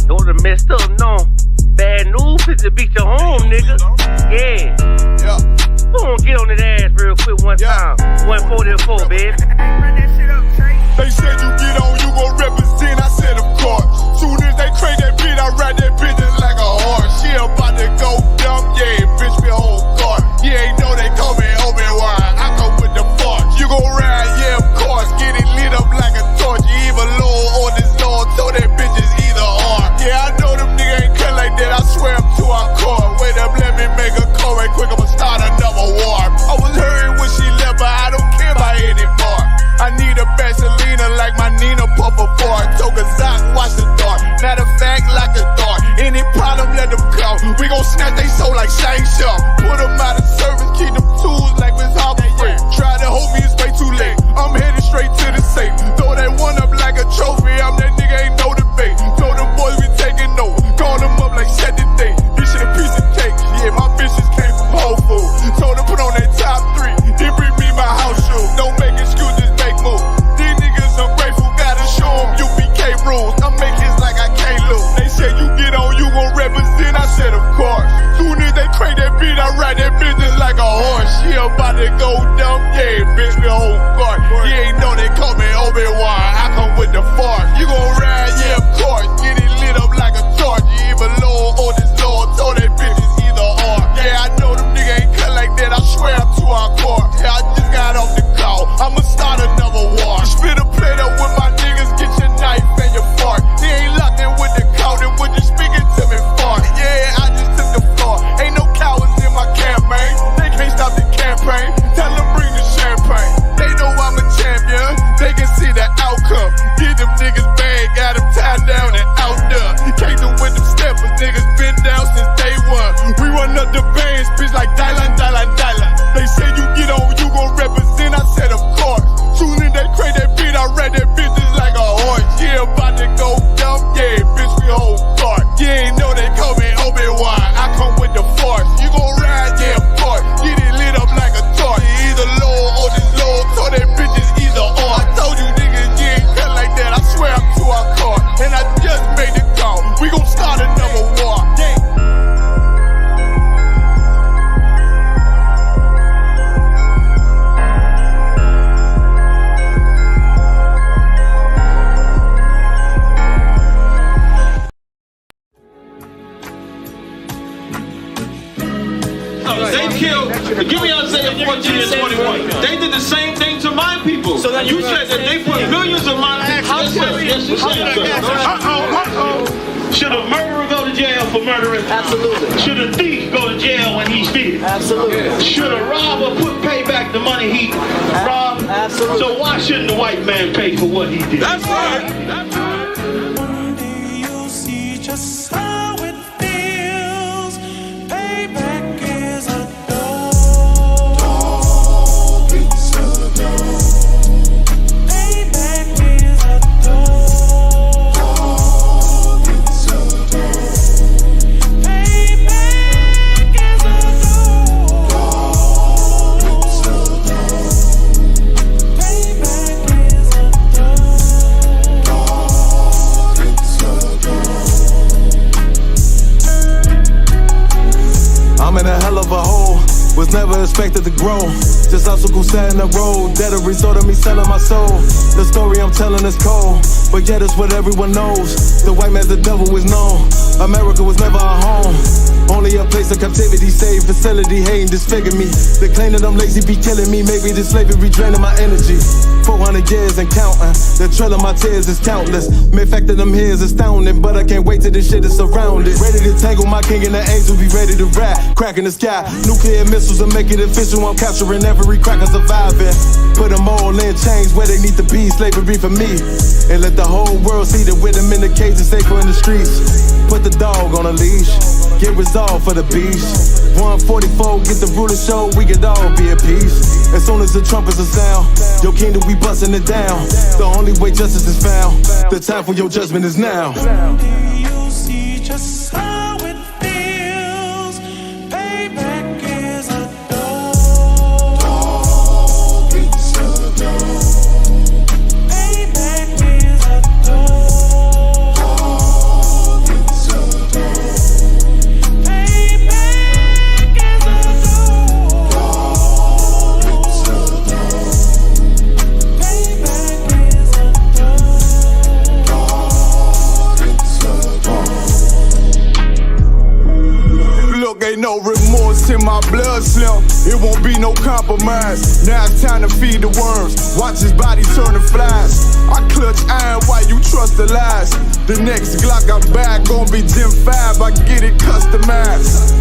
Don't have messed up, no. Bad news, fit to beat your home, nigga. Yeah. Go on, get on that ass real quick one time. 144, baby. Run that shit up, Trey. They said you get on, you gon' represent. I said, of course. Soon as they crank that beat, I ride that bitch just like a horse. She about to go dumb, yeah, bitch, me whole car. You ain't know they call me Obi-Wan. I come with the force. You gon' ride, yeah, of course. Get it lit up like a torch. You even low on this Lord, so that bitch is either or. Yeah, I know them niggas ain't cut like that. I swear I'm to our core. Wait up, let me make a call right quick. I'ma start another war. I was hurting when she left, but I don't care about anymore. I need a Vaselina like my Nina Puffer bar. Took a Zoc, watch the dark. Matter of fact, like a dart. Any problem, let them come. We gon' snatch they soul like Shang Tsung. Put them out of service, keep them tools like Miss Harper Free. Try to hold me, it's way too late. I'm headed straight to the safe. Throw that one up like a trophy. I'm that nigga, ain't no debate. Told them boys we taking over. Call them up like set the date. This shit a piece of cake. Yeah, my bitches came from Whole Foods. Told them put on that top 3. Then bring me my house shoes. Don't make excuses, make moves. These niggas ungrateful, gotta show them UBK rules. I'm making like I can't lose. They said you get on, you gon' represent. I said of course. Soon as they crank that beat, I ride that bitch just like a horse. She about to go dumb, yeah, bitch, me whole guard. You ain't know they call me Obi-Wan. I come with the force. You gon' ride, yeah, of course. Get it lit up like a torch. You even low on this Lord, so that bitch is either or. Yeah, I know them niggas ain't cut like that. I swear I'm to our core. Yeah, I just got off the call. I'ma start another war. Spit a plate up with my niggas, get your knife and your fork. He ain't locked in with the count, and when you speaking to me for. Yeah, I just took the floor. Ain't no cowards in my campaign. They can't stop the campaign. Tell them bring the champagne. They know I'm a champion. They can see the outcome. Get them niggas bad, got them tied down and out there. Came them with them steppers, niggas been down since day one. We run up the bands, bitch, like Dylan. They say you get on, you gon' represent. I said of course. Soon as they crank that beat, I ride that bitch just like a horse. Yeah, about to go dumb, yeah, bitch, we whole guard. You ain't know they call me Obi-Wan. I come with the force. You gon' ride, yeah, of course. Get it lit up like a torch. You either low or this low, so that bitch is either or. I told you niggas, you ain't cut like that. I swear I'm to our car. And I just made the call. We gon' start another war. Yeah. They killed, give me Isaiah 14 and 21. They did the same thing to my people. So you said that they put millions of my people. Yes, you said. Should a murderer go to jail for murdering? Absolutely. Should a thief go to jail when he steals? Absolutely. Should a robber pay back the money he robbed? Absolutely. So why shouldn't the white man pay for what he did? That's right. That's right. One day you'll see just how it feels. Payback is a dog. It's a dog. Payback is a dog. It's a dog. Payback is a dog. It's a dog. Payback is a dog. It's a dog. I'm in a hell of a hole, was never expected to grow. Just obstacle set in the road, that a result of me selling my soul. The story I'm telling is cold, but yet it's what everyone knows. The white man's the devil is known. America was never our home, only a place of captivity, safe facility, hating, disfigure me. They claim that I'm lazy, be killing me. Maybe this slavery draining my energy. 400 years and counting, the trail of my tears is countless. Main fact of them here is astounding, but I can't wait till this shit is surrounded. Ready to tangle my king and the angel, be ready to rap. Crack in the sky, nuclear missiles and make it official. I'm capturing every cracker surviving. Put them all in chains where they need to be, slavery for me. And let the whole world see that with them in the cage and safer in the streets. Put the dog on a leash, get resolved for the beast. 144, get the ruler show, we could all be at peace. As soon as the trumpets are sound, your kingdom we busting it down. The only way justice is found, the time for your judgment is now. You'll see just how it feels. Payback is a dog. It's a dog. Payback is a dog. my blood slim, it won't be no compromise. Now it's time to feed the worms, watch his body turn to flies. I clutch iron while you trust the lies. The next Glock I buy gon' be Gen 5, I get it customized.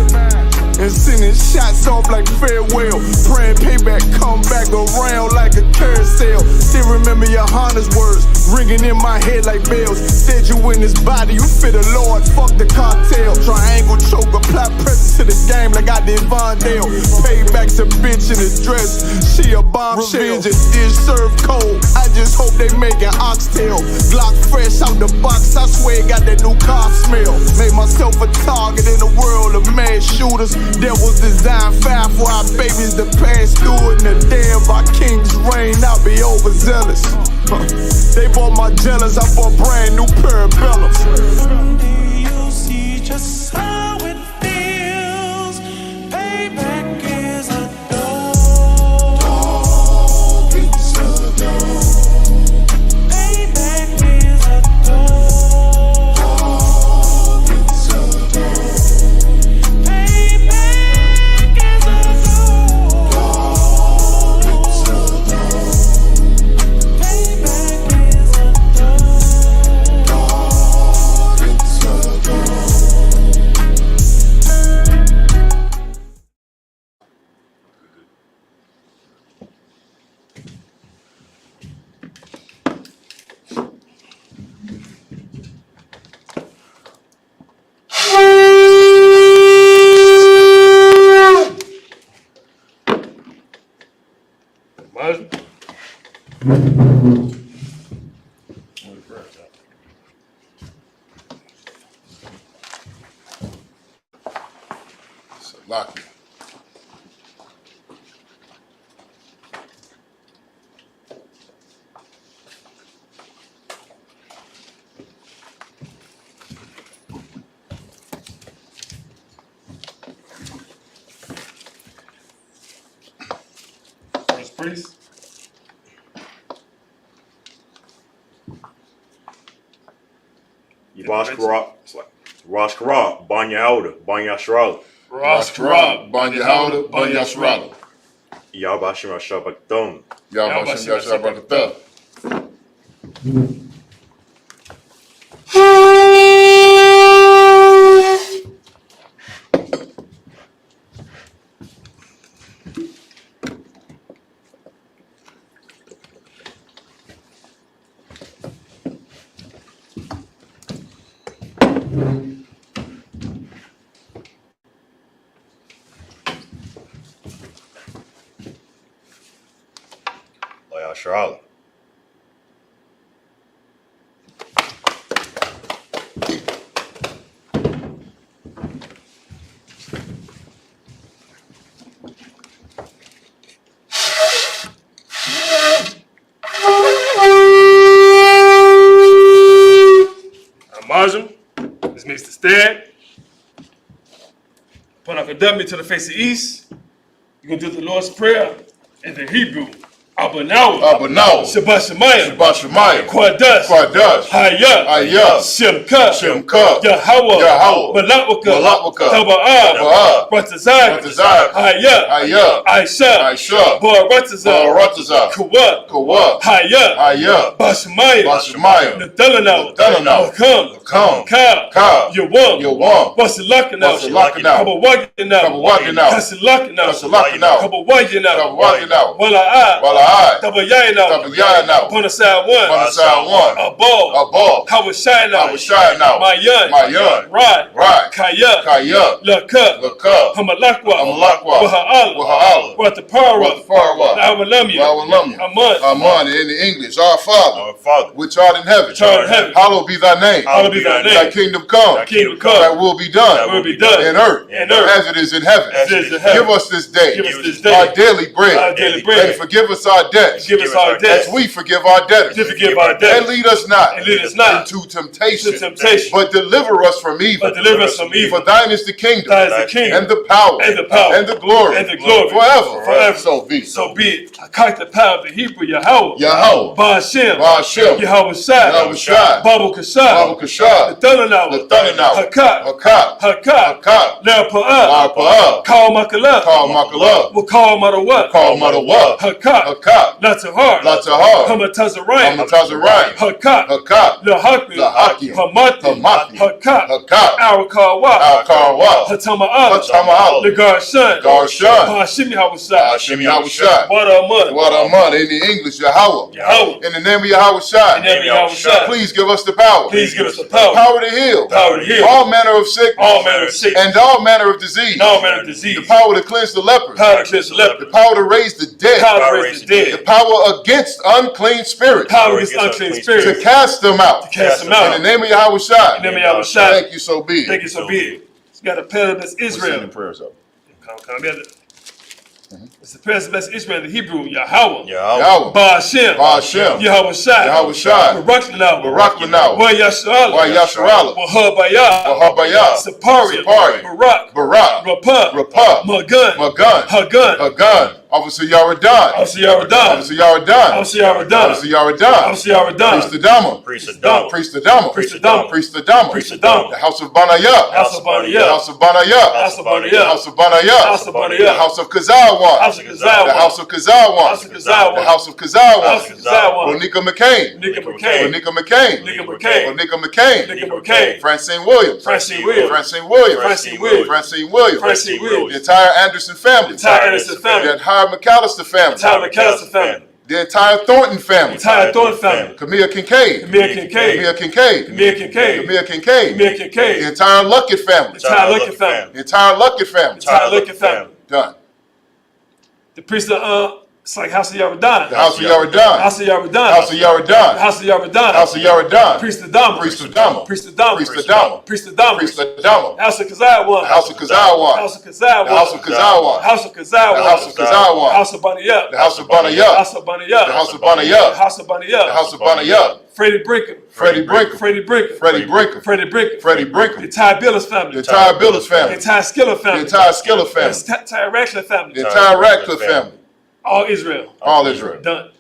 And sending shots off like farewell, praying payback come back around like a carousel. Still remember your Honda's words, ringing in my head like bells. Said you in this body, you fit the Lord, fuck the cartel. Triangle choke, apply pressure to the game like I did Vondale. Payback's a bitch in a dress, she a bombshell. Revenge is served cold, I just hope they make an oxtail. Glock fresh out the box, I swear it got that new car smell. Made myself a target in the world of mad shooters. That was designed fire for our babies to pass through it. And the day of our king's reign, I'll be overzealous. They bought my jealous, I bought brand new parabellums. Someday you'll see just how it feels. Payback is a dog. Dog is a dog. Payback is a dog. Dog is a dog. Payback is a dog. Dog is a dog. Payback is a dog. Dog is a dog. Lock it. First priest. Rosh Karab, Banya Hauda, Banya Shrala. Rosh Karab, Banya Hauda, Banya Shrala. Yabashim Ashabakdom. Yabashim Yashabakata. Loya Shrala. Amazim. This means to stand. Put up a dummy to the face of east. You're going to do the Lord's Prayer in the Hebrew. Abanawa. Abanawa. Shabbat Shemayim. Shabbat Shemayim. Quadash. Quadash. Hayah. Hayah. Shemka. Shemka. Yahweh. Yahweh. Malawaka. Malawaka. Taba'ah. Taba'ah. Ratazak. Ratazak. Hayah. Hayah. Aisha. Aisha. Baratazak. Baratazak. Kawah. Kawah. Hayah. Hayah. Bashemayim. Bashemayim. Nadalanaw. Nadalanaw. Lakam. Lakam. Ka. Ka. Yawam. Yawam. Wasilakanaw. Wasilakanaw. Kabawaganaw. Kabawaganaw. Kasilakanaw. Kasilakanaw. Kabawaganaw. Kabawaganaw. Wala'ah. Wala'ah. Tabayayanaw. Tabayayanaw. Upon the side one. On the side one. Abal. Abal. Hawashayanaw. Hawashayanaw. Mayan. Mayan. Rod. Rod. Kaya. Kaya. Laka. Laka. Hamalakwa. Hamalakwa. Waha'ala. Waha'ala. Ratapara. Ratapara. Awalamya. Awalamya. Aman. Aman. In the English, our Father, Our Father, which art in heaven, hallowed be thy name. Hallowed be thy name. Thy kingdom come. Thy kingdom come. Thy will be done. Thy will be done. In earth. In earth. As it is in heaven. As it is in heaven. Give us this day. Give us this day Our daily bread. Our daily bread. And forgive us our our debts. Forgive us our debts. As we forgive our debtors. To forgive our debts. And lead us not. And lead us not into temptation. into temptation. But deliver us from evil. But deliver us from evil. For thine is the kingdom. Thine is the kingdom. And the power. And the power. And the glory. And the glory. Forever. Forever. So be. So be it. I caught the power of the Hebrew Yahweh. Yahweh. Ba'ashem. Ba'ashem. Yahweh Shai. Yahweh Shai. Babu Kashai. Babu Kashai. The Thundernawa. The Thundernawa. Hakat. Hakat. Hakat. Hakat. Now Pa'ah. Pa'ah. Call Makala. Call Makala. We'll call Marawat. Call Madawa. Hakat. Hakat. Latahar. Latahar. Hamatazarayim. Hamatazarayim. Hakat. Hakat. Lahaki. Lahaki. Hamati. Hamati. Hakat. Hakat. Arakawah. Al-Karwa. Hatama'ah. Hatama'ah. Legarshan. Garshan. Ba'ashim Yahweh Shai. Hashem Yahweh Shai. Waramud. What I'm in the English, Yahweh. Yahweh. In the name of Yahweh Shai. In the name of Yahweh Shai. Please give us the power. Please give us the power. Power to heal. Power to heal. All manner of sickness. All manner of sickness. And all manner of disease. And all manner of disease. The power to cleanse the lepers. Power to cleanse the leper. The power to raise the dead. Power to raise the The dead. power against unclean spirits. Power against unclean To spirits. cast them out. To cast them out. In the name of Yahweh Shai. In the name of Yahweh Shai. Thank you, so be it. Thank you, so be it. You got a prayer of Israel. Send the prayers up. Come together. It's the prayer of Israel in the Hebrew. Yahweh. Yahweh. Ba'ashem. Ba'ashem. Yahweh Shai. Yahweh Shai. Barak Lanawa. Barak Lanawa. Wa Yasharala. Wa Yasharala. Wahabayah. Wahabayah. Sapariah. Sapariah. Barak. Barak. Rapah. Rapah. Magun. Magun. Hagun. Hagun. Officer Yaradan. Officer Yaradan. Officer Yaradan. Officer Yaradan. Officer Yaradan. Officer Yaradan. Priest Adama. Priest Adama. Priest Adama. Priest Adama. Priest Adama. Priest Adama. The house of Banayah. House of The Banayah. house of Banayah. House of The Banayah. house of Banayah. House of The Banayah. house of Kazawan. House of The Kazawan. house of Kazawan. House of Kazawan. The house of Kazawan. House of Kazawan. Onika McCain. Nika McCain. Onika McCain. Nika McCain. Onika McCain. Nika McCain. Francine Williams. Francine Williams. Francine Williams. Francine Williams. Francine Williams. Francine Williams. The entire Anderson family. The entire Anderson family. The entire McAllister family. Entire McAllister family. The entire Thornton family. Entire Thornton family. Camille Kincaid. Camille Kincaid. Camille Kincaid. Camille Kincaid. Camille Kincaid. Camille Kincaid. The entire Luckett family. The entire Luckett family. The entire Luckett family. Entire Luckett family. Done. The priest of it's like House of Yaradan. The house of Yaradan. House of Yaradan. House of Yaradan. House of Yaradan. House of Yaradan. Priest Adama. Priest Adama. Priest Adama. Priest Adama. Priest Adama. Priest Adama. House of Kazawan. House of Kazawan. House of Kazawan. The house of Kazawan. House of Kazawan. The house of Kazawan. House of Banayah. The house of Banayah. House of Banayah. The house of Banayah. House of Banayah. The house of Banayah. Freddie Brinker. Freddie Brinker. Freddie Brinker. Freddie Brinker. Freddie Brinker. Freddie Brinker. The entire Billis family. The entire Billis The family. entire Skiller The family. entire Skiller family. The entire Ratcliffe family. The entire Ratcliffe family. All Israel. All Israel. Done.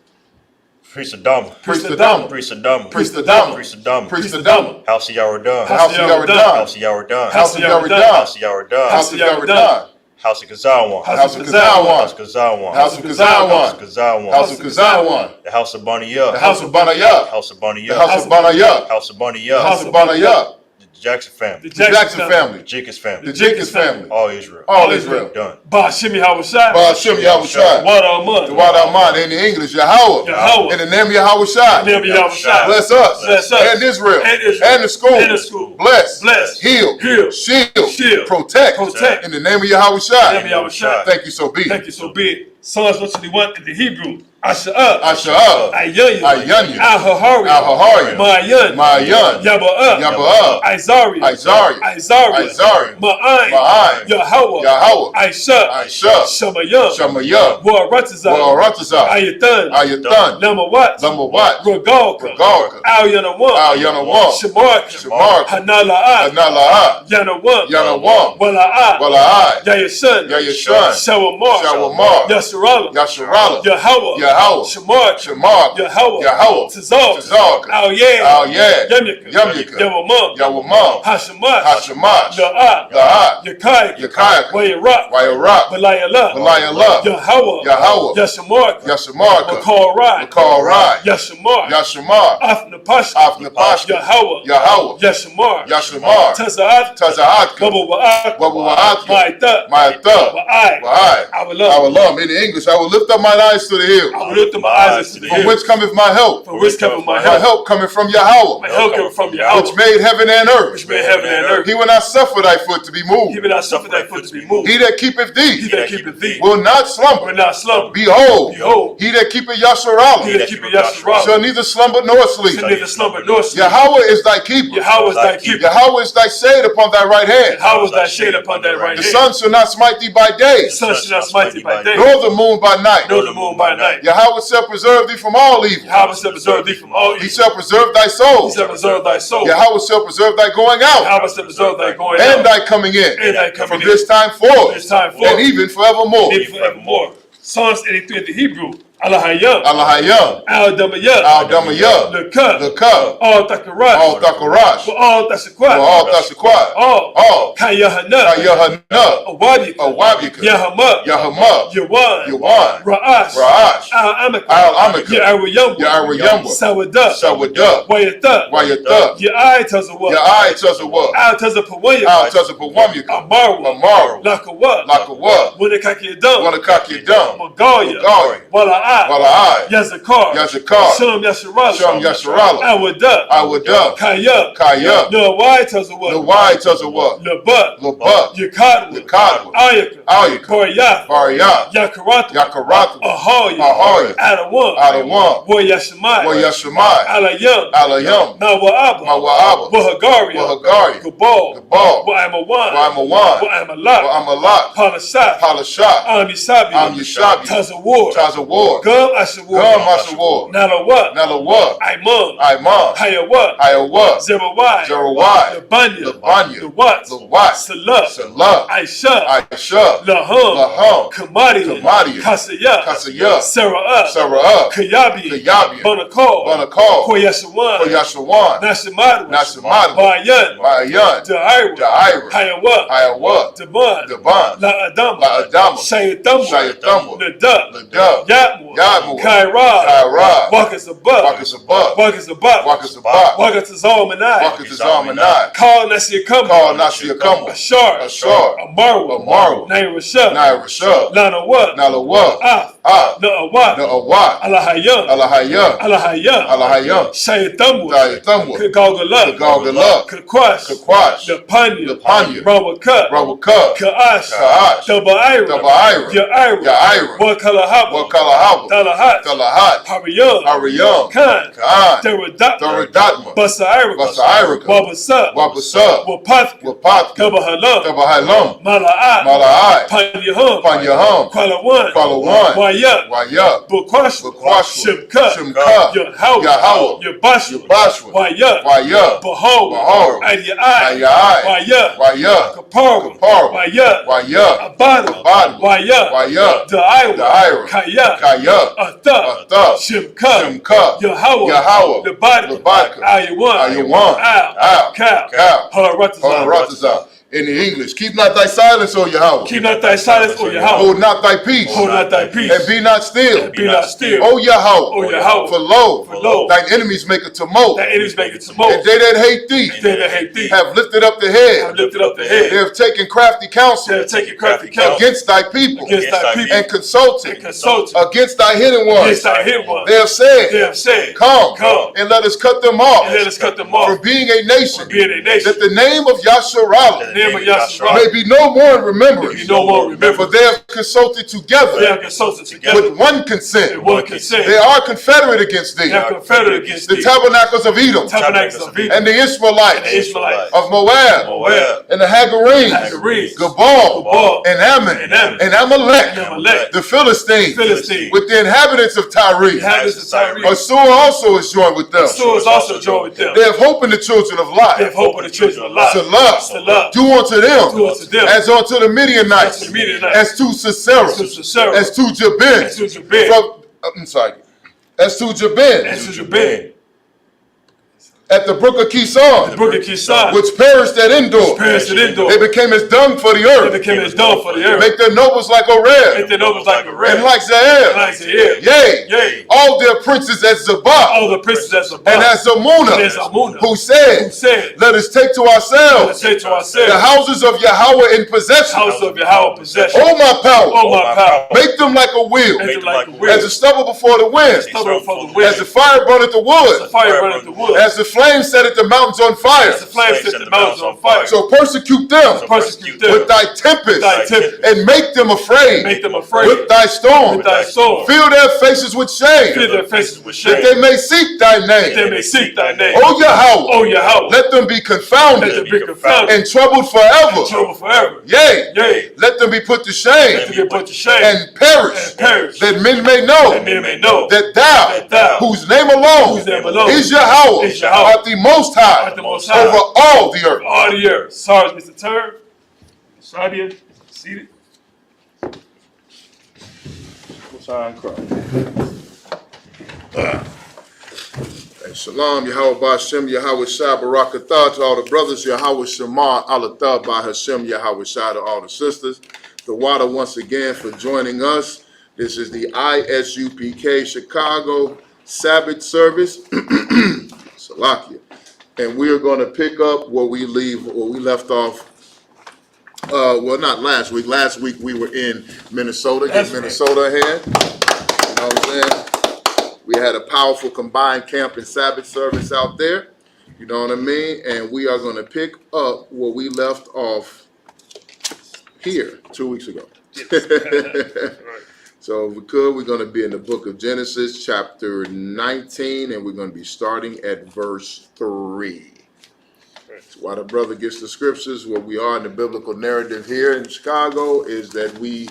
Priest Adama. Priest Adama. Priest Adama. Priest Adama. Priest Adama. Priest Adama. House of Yaradan. House of Yaradan. House of Yaradan. House of Yaradan. House of Yaradan. House of Yaradan. House of Kazawan. House of House Kazawan. of Kazawan. House of House Kazawan. of Kazawan. House of Kazawan. The House of Banayah. The house of Banayah. House of The Banayah. house of Banayah. House of Banayah. House of Banayah. The Jackson family. The The Jackson family. The Jenkins family. The Jenkins family. All Israel. All Israel. Done. Ba'ashem Yahweh Shai. Ba'ashem Yahweh Shai. Waramud. The Wad Aman in the English, Yahweh. Yahweh. In the name of Yahweh Shai. In the name of Yahweh Shai. Bless us. Bless us. And Israel. And Israel. And the school. And the school. Bless. Bless. Heal. Heal. Shield. Shield. Protect. Protect. In the name of Yahweh In the Shai. name of Yahweh Shai. Thank you, so be it. Thank you, so be it. Psalms 121 in the Hebrew. Asherah. Asherah. Ayanya. Ayanya. Al-Hahari. Al-Hahari. Ma'ayan. Ma'ayan. Yaba'ah. Yaba'ah. Izari. Izari. Izari. Izari. Ma'ayin. Ma'ayin. Yahweh. Yahweh. Aisha. Aisha. Shamayah. Shamayah. Waratazah. Waratazah. Ayatan. Ayatan. Namawat. Namawat. Regalka. Regalka. Al-Yanawam. Al-Yanawam. Shamarka. Shamarka. Hanala'ah. Hanala'ah. Yanawam. Yanawam. Wala'ah. Wala'ah. Yayashan. Yayashan. Shawamar. Shawamar. Yasharala. Yasharala. Yahweh. Yahweh. Shamar. Shamar. Yahweh. Yahweh. Tzazal. Tzazal. Al-Yeh. Al-Yeh. Yamyaka. Yamyaka. Yawamam. Yawamam. Hashemash. Hashemash. La'ah. La'ah. Yakayaka. Yakayaka. Wayarak. Wayarak. Balayala. Balayala. Yahweh. Yahweh. Yashamarka. Yashamarka. Makorai. Makorai. Yashamar. Yashamar. Afnapashka. Afnapashka. Yahweh. Yahweh. Yashamar. Yashamar. Taza'at. Taza'atka. Wabawa'at. Wabawa'atka. Ma'ita. Ma'ita. Wa'ai. Wa'ai. Awalam. In English, I will lift up mine eyes to the hill. I will lift up my eyes to the From hill. whence cometh my help? From which cometh my My help? help cometh from Yahweh, My help cometh from Yahweh. which made heaven and earth. Which made heaven and earth. He will not suffer thy foot to be moved. He will not suffer thy foot to be moved. He that keepeth He thee that keepeth thee will not slumber. will not slumber. Behold, Behold, he that keepeth he Yasharala that keepeth Yasharah shall neither slumber nor sleep. shall neither slumber nor sleep. Yahweh is thy keeper. Yahweh is thy keeper. Yahweh is thy shade upon thy right hand. Yahweh is thy shade upon thy right The hand. sun shall not smite thee by day, The sun shall not smite thee by day, nor the moon by night. nor the moon by night. Yahweh shall preserve thee from all evil. Yahweh shall preserve thee from all He evil. shall preserve thy soul. He shall preserve thy soul. Yahweh shall preserve thy going out Yahweh shall preserve thy going and out. thy coming in And thy coming from in. this time forth This time forth. and even forevermore. Even forevermore. Psalms 83 in the Hebrew. Alahayam. Alahayam, Al-Damayah. Al-Damayah, Lekah. Lekah, Al-Takarash. Al-Thakarash, Al-Tashakwat. Al-Tashakwat, All. Kayahana. Kayahana, Awabika. Awabika, Yahama. Yahamah, Yawan. Yawan, Ra'ash. Ra'ash, Al-Amaka. Al-Amaka, Ya'arayamba. Ya'arayamba, Sawada. Sawada, Wayata. Wayata, Ya'ai Tazawa. Ya'ai Tazawa, Al-Tazapawaya. Al-Tazapawamyaka, Amaru. Amaru, Lakawa. Lakawa, Winakakiyadam. Wanakakiyadam, Magaya. Magaya, Wala'a. Wala'ai, Yazakar. Yazakar, Shalom Yasharala. Shalom Yasharala, Awada. Awada, Kaya. Kaya, Nawai Tazawa. Nawai Tazawa, Labat. Labat, Yakadwa. Yakadwa, Ayaka. Ayaka, Koryaf. Bariyah, Yakaratu. Yakaratu, Ahoya. Ahoya, Adawan. Adawan, Wayashamai. Wayashamai, Alayam. Alayam, Nawa'aba. Mawa'aba, Wahagaria. Wahagaria, Gabal. Gabal, Wa'amawan. Wa'amawan, Wa'amalak. Wa'amalak, Palashat. Palashat, Amisabi. Amyashabi, Tazawar. Tazawar, Gum Ashawar. Gum Ashawar, Nalawa. Nalawa, Aiman. Aiman, Hayawa. Hayawa, Zerawai. Zerawai, Labanya. Labanya, The Wat. the Wat, Salah. Salah, Aisha. Aisha, Laham. Laham, Kamadian. Kamadian, Kasaya. Kasaya, Sarah. Sarah, Kayabi. Kayabi, Banakal. Banakal, Koyashawan. Koyashawan, Nashimadwa. Nashimadwa, Bayan. Mayan, Da'ira. Da'ira, Hayawa. Hayawa, Daban. Daban, La Adama. La Adama, Shayatamba. Shayatamba, Nadab. Nadab, Yatmur. Yatmur, Kairad. Kairad, Wakas Abab. Wakas Abab, Wakas Abab. Wakas Abab, Wakas Azalmanai. Wakas Zalmanai, Call Nasir Kamba. Call Nasir Kamba, Ashar. Ashar, Amaru. Amaru, Nair Rashab. Nair Rashab, Lana Wat. Nalawa, Ah. Ah, Na'awat. Na'awat, Alahayam. Alahayam, Alahayam. Alahayam, Shayatambwa. Shayatambwa, Kagalgalak. Kagalgalak, Kakwash. Kakwash, Lapanya. Lapanya, Rawaka. Rawaka, Ka'ash. Ka'ash, Daba'ira. Daba'ira, Ya'ira. Ya'ira, Wakalahaba. Wakalahaba, Talahat. Talahat, Hariyam. Hariyam, Khan. Khan, Daradatma. Daradatma, Basa'iraka. Basa'iraka, Wabasa. Wabasa, Wapathka. Wapathka, Kabahalam. Tabahalam, Mala'at. Mala'ai, Panyahum. Panyahum, Kwalawan. Kwalawan, Wayat. Wayat, Bukwashwa. Bukwashwa, Shimka. Shimka, Yahawah. Yahawah, Yabashwa. Yabashwa, Wayat. Wayat, Bahawah. Bahawah, Adiyai. Ayai, Wayat. Wayat, Kapara. Kapara, Wayat. Wayat, Abada. Abada, Wayat. Wayat, Da'ira. Da'ira, Kaya. Kaya, Atha. Atha, Shimka. Shimka, Yahawah. Yahawah, Labadka. Labadka, Ayawan. Ayawan, Al. Kal. Kal, Haratazah. Haratazah. In the English, keep not thy silence, O Yahweh. Keep not thy silence, O Yahweh. Hold not thy peace. Hold not thy peace. And be not still. Be not still. O Yahweh. O Yahweh. For lo, lo, thine enemies make a tumult. Thy enemies make it to smoke. And they that hate thee They that hate thee have lifted up the have head. lifted up the head. They have taken crafty They counsel have taken crafty counsel against thy people. against thy people. And consulted And consulted against thy hidden ones. against thy hidden ones. They have said, They have said, Come, Come, and let us cut them off and let us cut them from off being a nation, from being a nation. that the name of Yasharallah The name of Yahshua may be no more in remembrance. be no more remembered. For they have consulted They together have consulted together with one consent. in one consent. They are confederate against thee, They are confederate against the thee. tabernacles of Edom, Tabernacles of Edom and the Israelites, and the Ishmaelites of Moab, Moab, and the Hagarenes, Hagarenes, Gabal, Gabal, and Ammon, and Ammon, and Amalek, and Amalek, the Philistines, Philistines, with the inhabitants of Tyre. the inhabitants of Tyre. Assur also is joined with them. Assur is also joined with them. They have hope in the children of Lot. They have hope in the children of Lot. Salah, do unto them, Do unto them as unto the Midianites, as to the Midianites, as to Sisera, as to Sisera, as to Jabin, as to Jabin, I'm sorry, as to Jabin, as to Jabin, at the brook of Kison, the brook of Kison, which perished at Endor. perished at Endor. They became as dung for the They earth. became as dung for the earth. Make their nobles like Make Oreb, their nobles like a red, and like Zael. like Zael. Yea, Yea, all their princes as Zabah, all the princes as a and as Zamunah, as Amunah, who said, said, let us take to let us ourselves say to the ourselves, houses of Yahweh in possession. house of Yahweh possession, Oh my power, oh my power, make them like a wheel, make them like a as wheel, a stubble before the wind, stubble for the as wind, the fire burneth the the wood, fire burneth the wood, as the flames set the mountains on fire. As the flames set the mountains on fire. So persecute them, persecute them with thy tempest, and make them afraid, with thy storm. Fill their faces with shame, that they may seek thy name. O Yahweh, let them be confounded, and troubled forever. Yea, let them be put to shame, and perish, that men may know that thou, whose name alone is Yahweh, art the most high over all the earth. Sorry, Mr. Turb. Shadia, seated. And Shalom, Yahweh Ba'Shem, Yahweh Shai, Barakatah to all the brothers, Yahweh Shema, Alatah, Bahashem, Yahweh Shai to all the sisters. The water once again for joining us. This is the Isupk Chicago Sabbath service. Salakia. And we are going to pick up where we left off. Well, not last week. Last week we were in Minnesota. Give Minnesota a hand. You know what I'm saying? We had a powerful combined camp and Sabbath service out there. You know what I mean? And we are going to pick up where we left off here 2 weeks ago. So if we could, we're going to be in the book of Genesis, chapter 19, and we're going to be starting at verse 3. So while the brother gets the scriptures, where we are in the biblical narrative here in Chicago is that we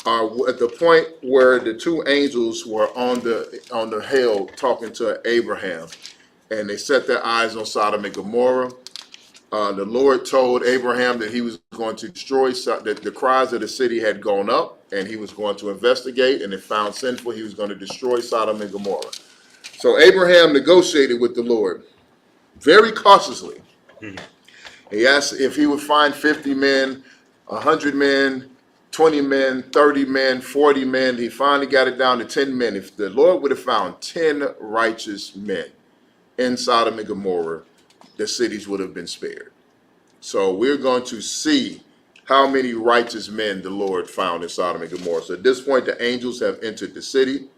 are at the point where the two angels were on the hill talking to Abraham, and they set their eyes on Sodom and Gomorrah. The Lord told Abraham that he was going to destroy, that the cries of the city had gone up, and he was going to investigate, and if found sinful, he was going to destroy Sodom and Gomorrah. So Abraham negotiated with the Lord very cautiously. He asked if he would find 50 men, 100 men, 20 men, 30 men, 40 men. He finally got it down to 10 men. If the Lord would have found 10 righteous men in Sodom and Gomorrah, the cities would have been spared. So we're going to see how many righteous men the Lord found in Sodom and Gomorrah. So at this point, the angels have entered the city.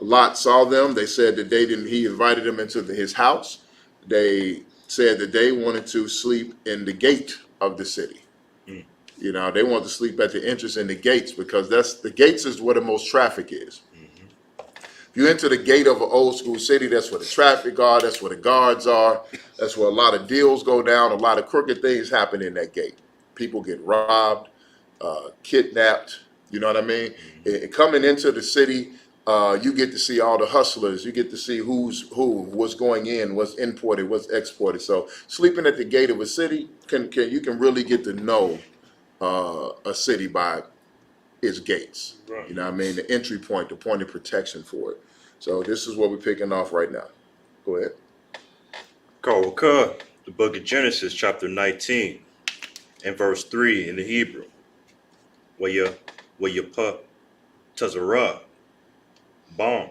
Lot saw them. They said that he invited them into his house. They said that they wanted to sleep in the gate of the city. You know, they want to sleep at the entrance in the gates, because the gates is where the most traffic is. If you enter the gate of an old school city, that's where the traffic are, that's where the guards are, that's where a lot of deals go down, a lot of crooked things happen in that gate. People get robbed, kidnapped, you know what I mean? Coming into the city, you get to see all the hustlers, you get to see who's who, what's going in, what's imported, what's exported. So sleeping at the gate of a city, you can really get to know a city by its gates. Right. You know what I mean? The entry point, the point of protection for it. So this is what we're picking off right now. Go ahead. The book of Genesis, chapter 19, and verse 3 in the Hebrew. Where you put Tazarah, bomb,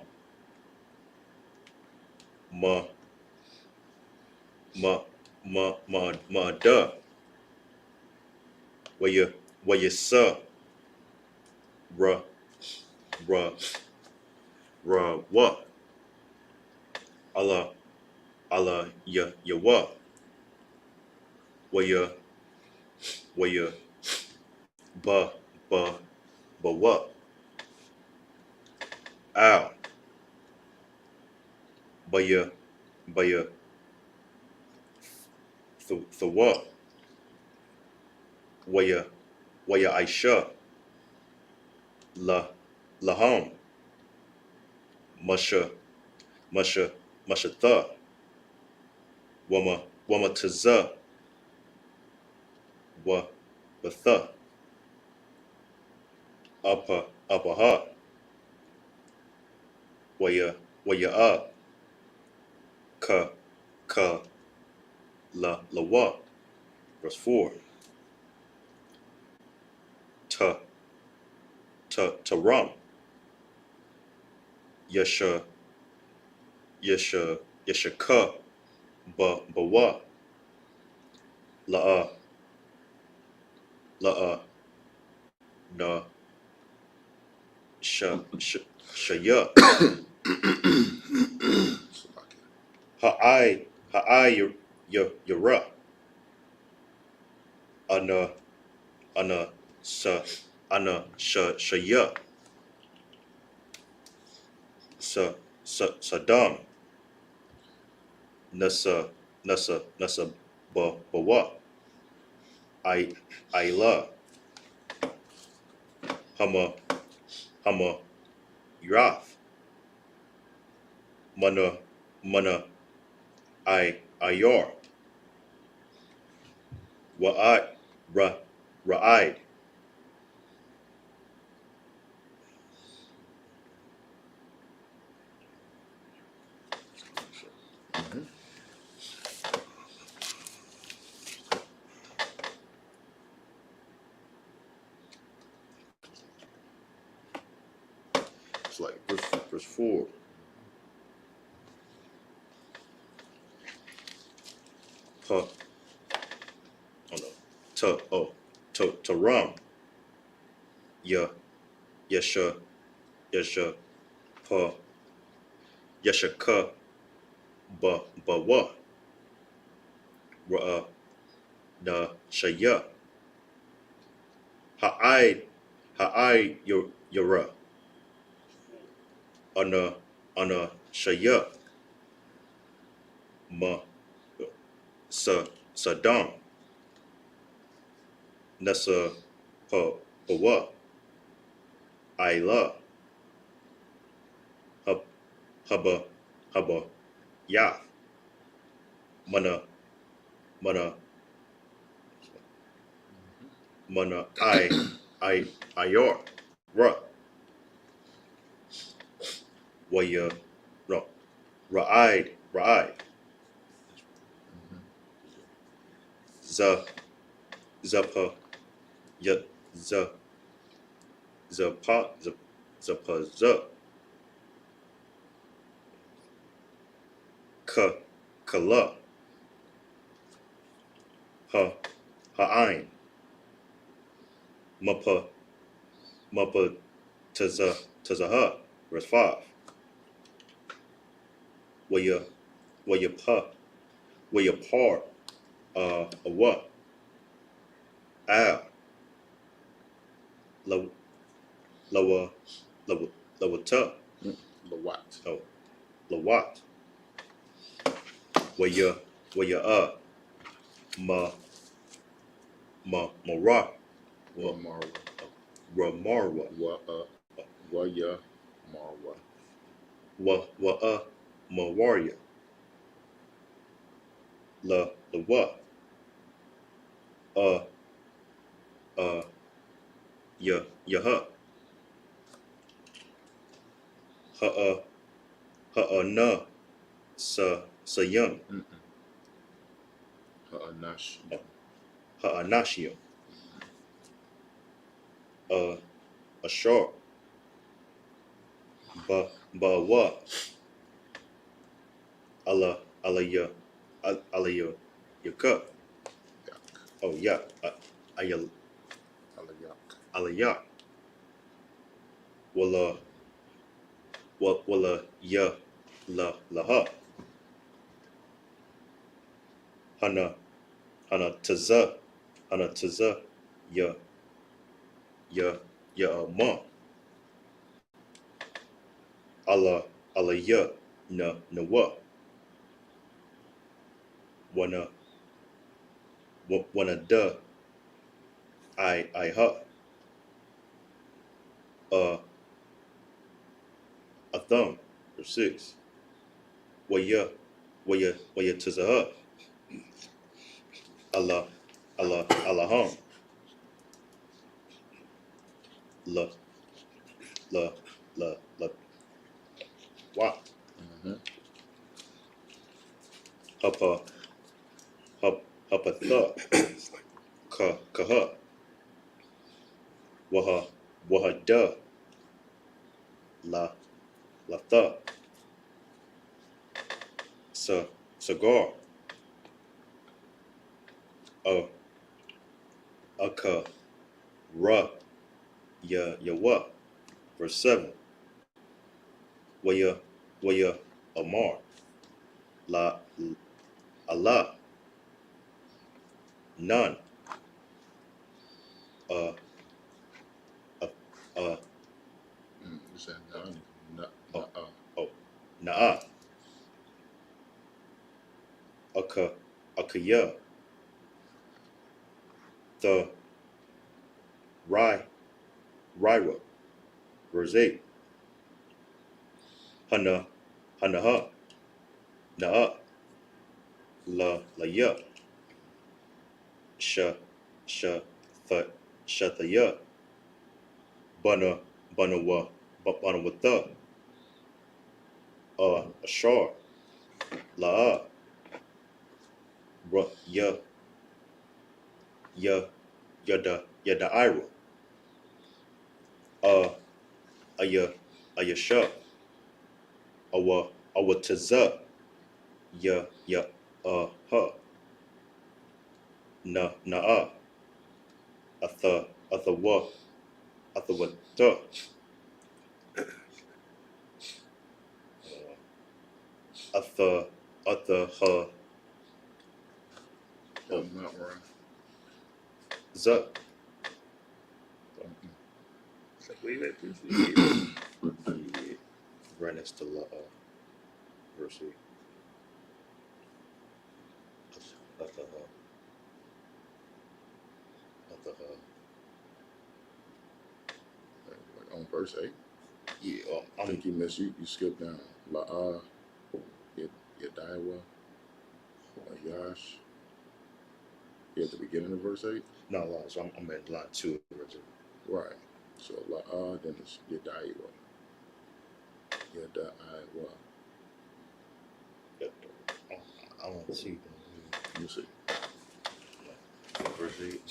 duh. Where you suh, what? Allah, ya what? Where you, but what? Ow. But you, the what? Where you Aisha, lahom, masha tha, wama taza, wa batha, upper heart, where you up, ka la what? Verse 4. To rum. Yesha ka ba what? La na shaya. ha'ai yara. Ana shaya. Saddam. Nasa bawa. Ila. Hama Yrath. Mana Ayor. Ra'id. It's like verse 4. Oh no. To rum. Yesha pa yeshaka bawa ra na shaya ha'ai yara ana shaya ma Saddam nasa bawa Ila haba ya mana ayor ra waya no ra'id zapa ya zapa kala ha'ain mapa tazaha. Verse 5. Waya par a what al lawa ta Lawat. oh lawat waya mara Wa Marwa. ramarwa Waya Marwa. mawarya la what yaha na sayam Ha'anash. ha'anashia ashar ba wa alaya yaka oh yeah ayal Alayak. alaya wala ya laha hana taza ya ma alaya na wa wana da I ha a thumb. Verse 6. Waya tazaha Allahum la what hapa tha kaha waha da la tha cigar aka ra ya wa. Verse 7. Waya amar la Allah, none. Uh, You said none. oh, oh, Na'a, Akaya, the Ryra, Rosé, Hanaha, Na'a, La Sha, Shathaya, Banawatha, Ashar, La'a, Yada Ira, uh, Ayasha, Awataza, Ha, Na'a, Athawata, Atha, I'm not right. Za, It's like, where you at, please? right next to verse 8. Like on verse 8. Yeah, I think you missed. You skipped down. La'a, Yadaiwa, Yash. You at the beginning of verse 8. no, so I'm at line 2 of verse 8. Right. So La'a, then it's Yadaiwa. Yadaiwa. I don't see Let me see. verse 8.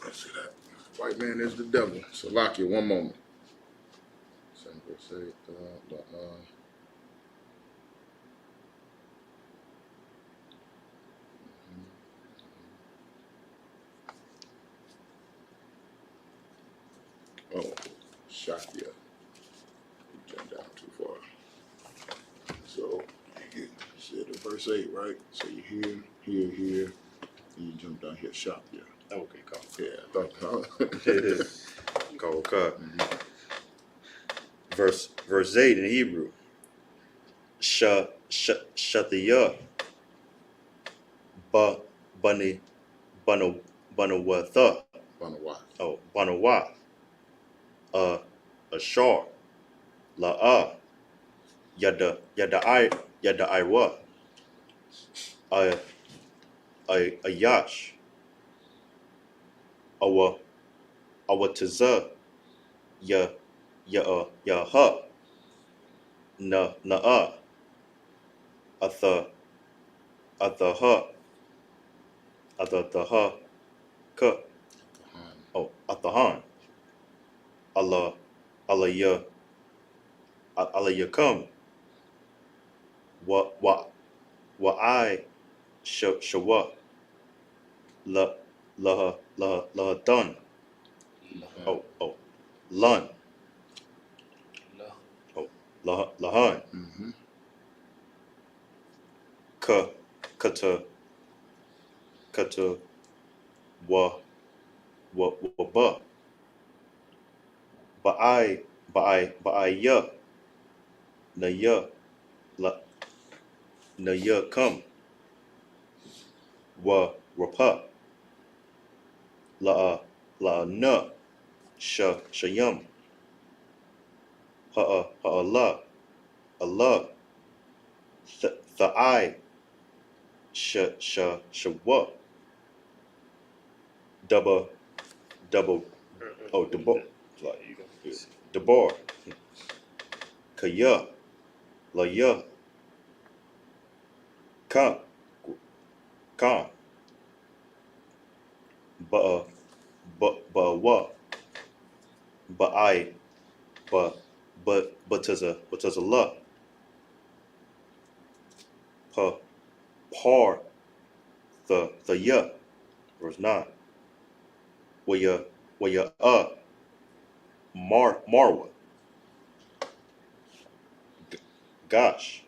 Let's see that. White man is the devil. Salakia, one moment. Same verse 8. La'a. Oh, Shakya. You jumped down too far. So you said in verse 8, right? So you here, and you jump down here, Shakya. Okay, come. Yeah, I thought. Go, cut. Verse 8 in Hebrew. Shathiya, Banawatha. Banawat. Oh, Banawat. Ashar. La'a. Yada Iwa. Ayash. Awataza. Ha. Na'a. Athaha. Ka. Oh, Athahan. Allah Yakam. Wa I Shawa. La done. Oh, Lun. Oh, Lahan. Mm-hmm. Kata wa ba. Ba I ya. Na ya come. Wa rapa. La na. Shayam. Allah. I shawa. Double. Oh, Debar. Debar. Kaya. La ya. Ka. Ba wa. But as a la. Par the ya. Verse 9. Where you Marwa. Gosh.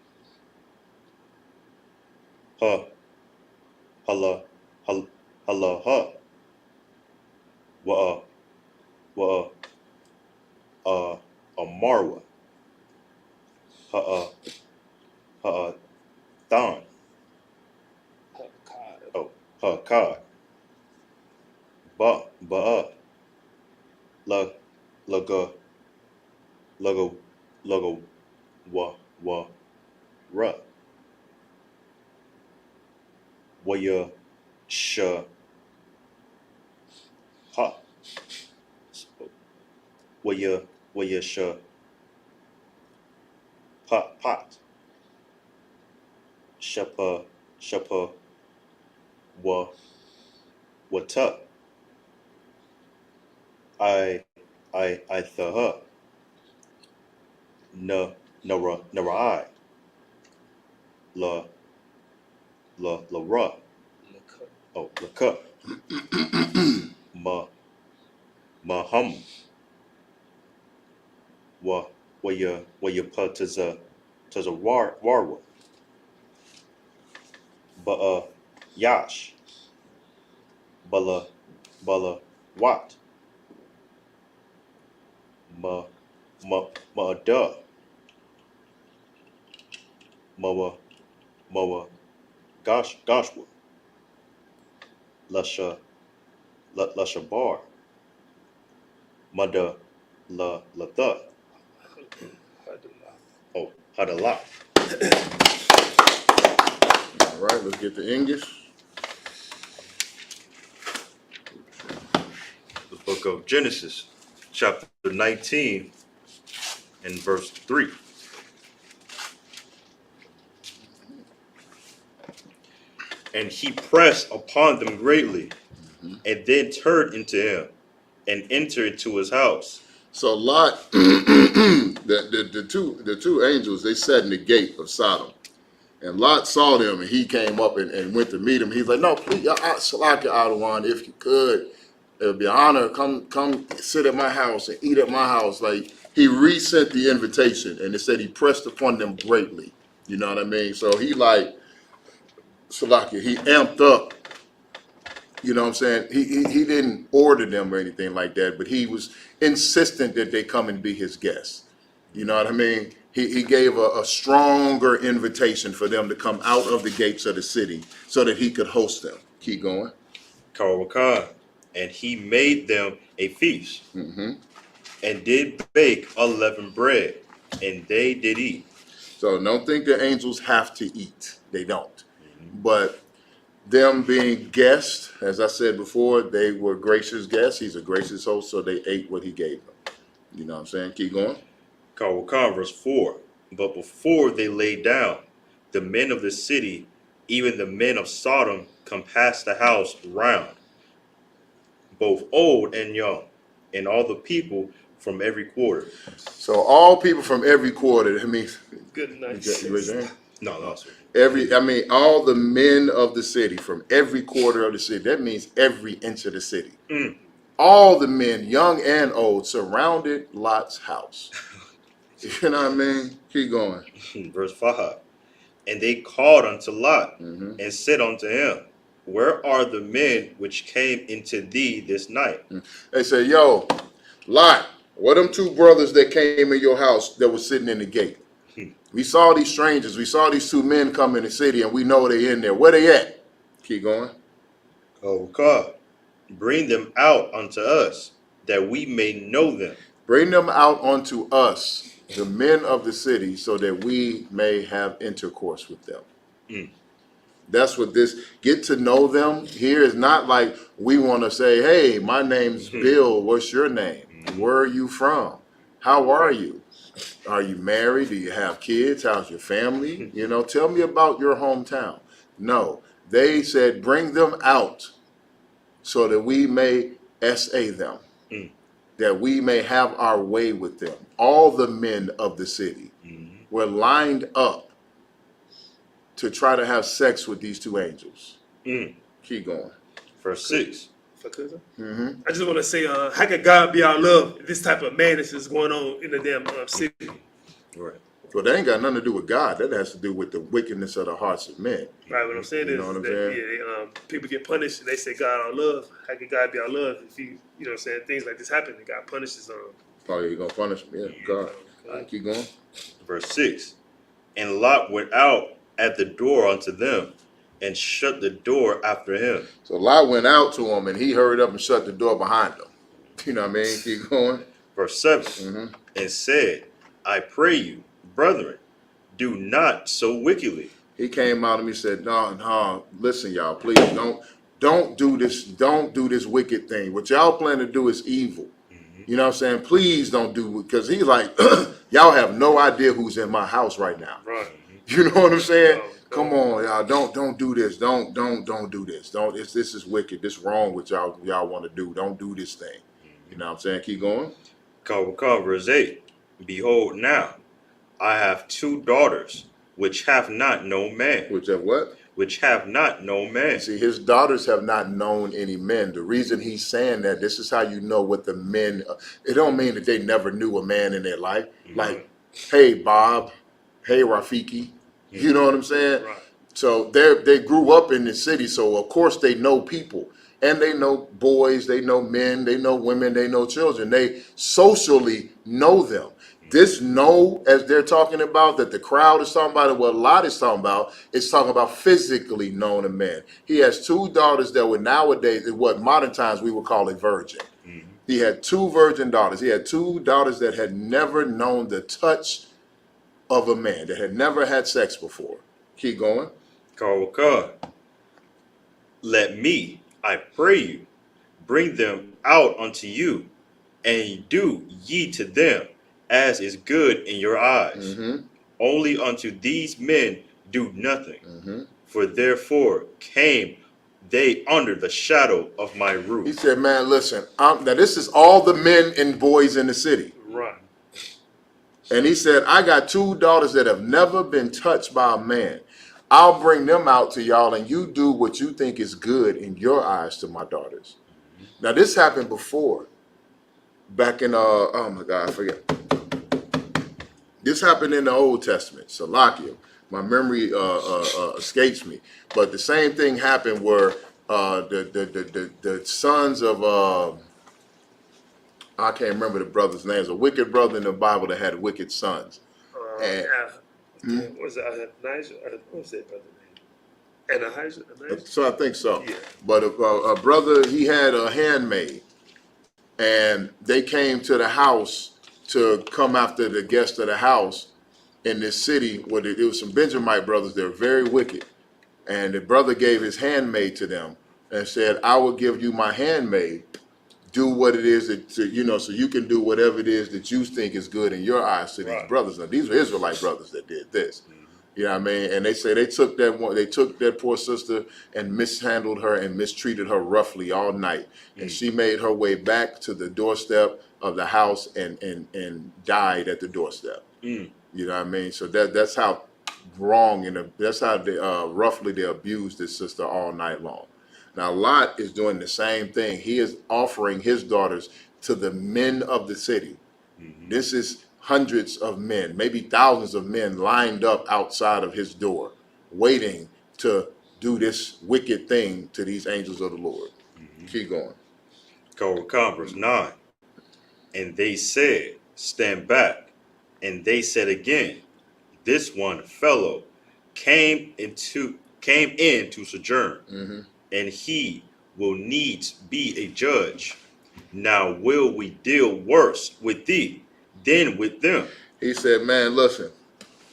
ha, hala, hala, ha, wa, Marwa, ha, Than, oh, ha, Kad, ba, la, laga, lago, wa, ra, waya, sha, ha, waya, sha, pot, shapa, wata, I, thaha, nara, la, ra, oh, laka, hum, waya, pa, taza, warwa, ba, yash, bala, wat, ma, da, mawa, goshwa, lasha, bar, mada, tha, oh, hadala. All right, let's get to English. The book of Genesis, chapter 19, and verse 3. And he pressed upon them greatly, and then turned into him, and entered into his house. So Lot, the two angels, they sat in the gate of Sodom. And Lot saw them, and he came up and went to meet him. He's like, no, please, Salaka Adawan, if you could, it would be an honor. Come sit at my house and eat at my house. Like, he resent the invitation, and it said he pressed upon them greatly. You know what I mean? So he like, Salaka, he amped up. You know what I'm saying? He didn't order them or anything like that, but he was insistent that they come and be his guests. You know what I mean? He gave a stronger invitation for them to come out of the gates of the city so that he could host them. Keep going. Karawakan. And he made them a feast, Mm-hmm. and did bake unleavened bread, and they did eat. So don't think the angels have to eat. They don't. But them being guests, as I said before, they were gracious guests. He's a gracious host, so they ate what he gave them. You know what I'm saying? Keep going. Karawakan, verse 4. But before they lay down, the men of the city, even the men of Sodom, compassed the house round, both old and young, and all the people from every quarter. So all people from every quarter, that means Good night. you raise your hand? No. All the men of the city from every quarter of the city. That means every inch of the city. All the men, young and old, surrounded Lot's house. You know what I mean? Keep going. Verse 5. And they called unto Lot, and said unto him, where are the men which came into thee this night? They say, yo, Lot, what them two brothers that came in your house that was sitting in the gate? We saw these strangers. We saw these two men come in the city, and we know they in there. Where they at? Keep going. Oh God, bring them out unto us, that we may know them. Bring them out unto us, the men of the city, so that we may have intercourse with them. That's what this, get to know them here is not like we want to say, hey, my name's Bill. What's your name? Where are you from? How are you? Are you married? Do you have kids? How's your family? You know, tell me about your hometown. No, they said, bring them out so that we may SA them, that we may have our way with them. All the men of the city were lined up to try to have sex with these two angels. Keep going. Verse 6. I just want to say, how can God be our love if this type of madness is going on in the damn city? Right. Well, that ain't got nothing to do with God. That has to do with the wickedness of the hearts of men. Right, what I'm saying You is know what I'm that saying? people get punished and they say God our love. How can God be our love if you know what I'm saying, things like this happen and God punishes them? Oh, you're going to punish me? Yeah, God. All right, keep going. Verse 6. And Lot went out at the door unto them and shut the door after him. So Lot went out to him, and he hurried up and shut the door behind him. You know what I mean? Keep going. Verse 7. And said, I pray you, brethren, do not so wickedly. He came out and he said, no, listen, y'all, please don't do this wicked thing. What y'all plan to do is evil. You know what I'm saying? Please don't do, because he's like, y'all have no idea who's in my house right now. Right. You know what I'm saying? Come on, y'all, don't do this. Don't do this. This is wicked. This is wrong what y'all want to do. Don't do this thing. You know what I'm saying? Keep going. Verse 8. Behold now, I have 2 daughters, which have not known man. Which have what? Which have not known man. See, his daughters have not known any men. The reason he's saying that, this is how you know what the men, it don't mean that they never knew a man in their life. Like, hey, Bob, hey, Rafiki. You know what I'm saying? Right. So they grew up in the city, so of course they know people. And they know boys, they know men, they know women, they know children. They socially know them. This know, as they're talking about, that the crowd is talking about, and what Lot is talking about, is talking about physically known a man. He has 2 daughters that were nowadays, in what modern times we would call a virgin. He had 2 virgin daughters. He had 2 daughters that had never known the touch of a man, that had never had sex before. Keep going. Let me, I pray you, bring them out unto you, and do ye to them as is good in your eyes. Only unto these men do nothing, for therefore came they under the shadow of my roof. He said, man, listen, now this is all the men and boys in the city. Right. And he said, I got 2 daughters that have never been touched by a man. I'll bring them out to y'all, and you do what you think is good in your eyes to my daughters. Now, this happened before. Back in, oh my God, I forget. This happened in the Old Testament, Salakia. My memory escapes me. But the same thing happened where the sons of, I can't remember the brother's names, a wicked brother in the Bible that had wicked sons. What was that? What was that brother's name? So I think so. Yeah. But a brother, he had a handmaid, and they came to the house to come after the guest of the house in this city where there was some Benjamite brothers. They're very wicked. And the brother gave his handmaid to them and said, I will give you my handmaid. Do what it is that, so you can do whatever it is that you think is good in your eyes to these brothers. Now, these are Israelite brothers that did this. You know what I mean? And they say they took that poor sister and mishandled her and mistreated her roughly all night. And she made her way back to the doorstep of the house and died at the doorstep. You know what I mean? So that's how wrong and that's how roughly they abused this sister all night long. Now Lot is doing the same thing. He is offering his daughters to the men of the city. This is hundreds of men, maybe thousands of men lined up outside of his door, waiting to do this wicked thing to these angels of the Lord. Keep going. Verse 9. And they said, stand back. And they said again, this one fellow came in to sojourn, and he will needs be a judge. Now will we deal worse with thee than with them? He said, man, listen,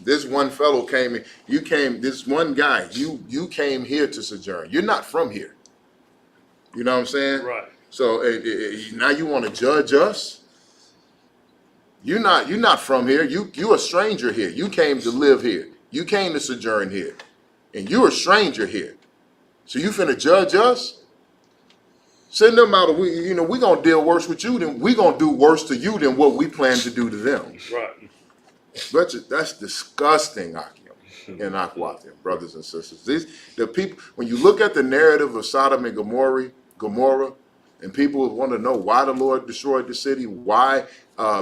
this one fellow came in, this one guy, you came here to sojourn. You're not from here. You know what I'm saying? Right. So now you want to judge us? You're not from here. You're a stranger here. You came to live here. You came to sojourn here. And you're a stranger here. So you finna judge us? Send them out. We're going to deal worse with you than we're going to do worse to you than what we plan to do to them. Right. That's disgusting, Akim and Akwatim, brothers and sisters. The people, when you look at the narrative of Sodom and Gomorrah, And people want to know why the Lord destroyed the city, why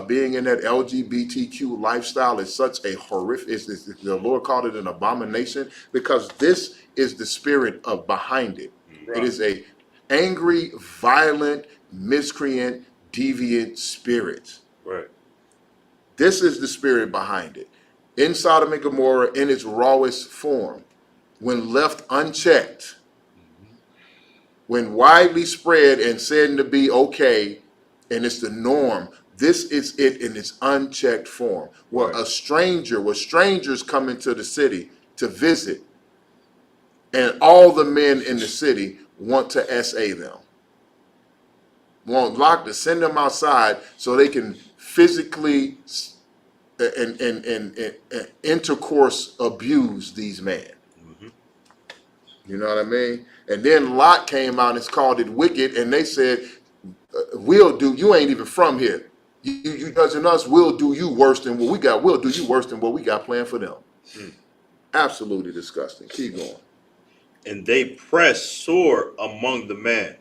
being in that LGBTQ lifestyle is such a horrific, the Lord called it an abomination, because this is the spirit of behind it. Right. It is a angry, violent, miscreant, deviant spirit. Right. This is the spirit behind it. In Sodom and Gomorrah, in its rawest form, when left unchecked, when widely spread and said to be okay, and it's the norm, this is it in its unchecked form. Where Right. strangers come into the city to visit, and all the men in the city want to SA them. Want Locke to send them outside so they can physically and intercourse abuse these men. You know what I mean? And then Lot came out and called it wicked, and they said, we'll do, you ain't even from here. You judging us, we'll do you worse than what we got. We'll do you worse than what we got planned for them. Absolutely disgusting. Keep going. And they pressed sore among the men,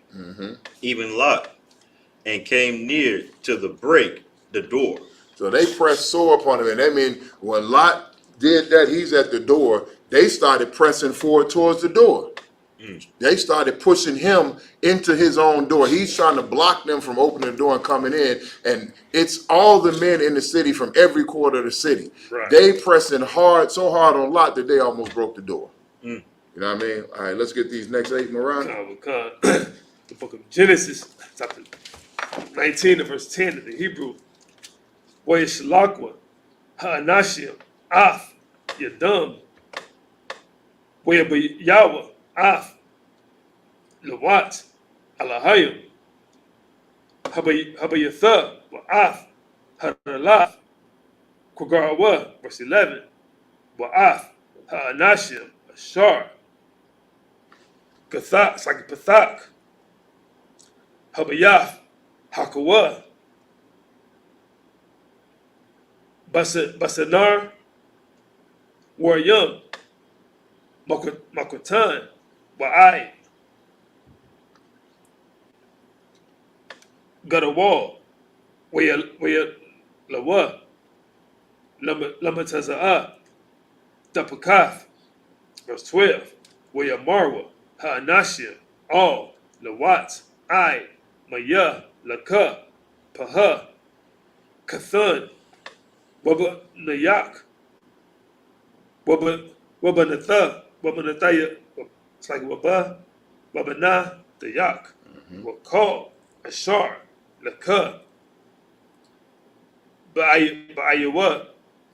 even Lot, and came near to the break the door. So they pressed sore upon him, and that means when Lot did that, he's at the door, they started pressing forward towards the door. They started pushing him into his own door. He's trying to block them from opening the door and coming in, and it's all the men in the city from every quarter of the city. Right. They pressing hard, so hard on Lot that they almost broke the door. You know what I mean? All right, let's get these next 8, Moran. The book of Genesis, chapter 19 and verse 10 in the Hebrew. Wayishlakwa, Ha'anashim, Af, Yadam, Wayabayawa, Af, Lawat, Alahayim, Habayatha, Wa'af, Haralaf, Kwagarawa, verse 11, Wa'af, Ha'anashim, Ashar, Gathak, Pathak, Habayaf, Hakawa, Basanar, Waryum, Makotan, Wa'ai, Gadawal, Waya Lawa, Lamataza'a, Dapakaf, verse 12, Waya Marwa, Ha'anashim, All, Lawat, Ai, Maya, Laka, Paha, Kathan, Waba Nayak, Waba Nathaya, it's like Waba Na, Dayak, Wakal, Ashar, Laka, Ba'ayawa,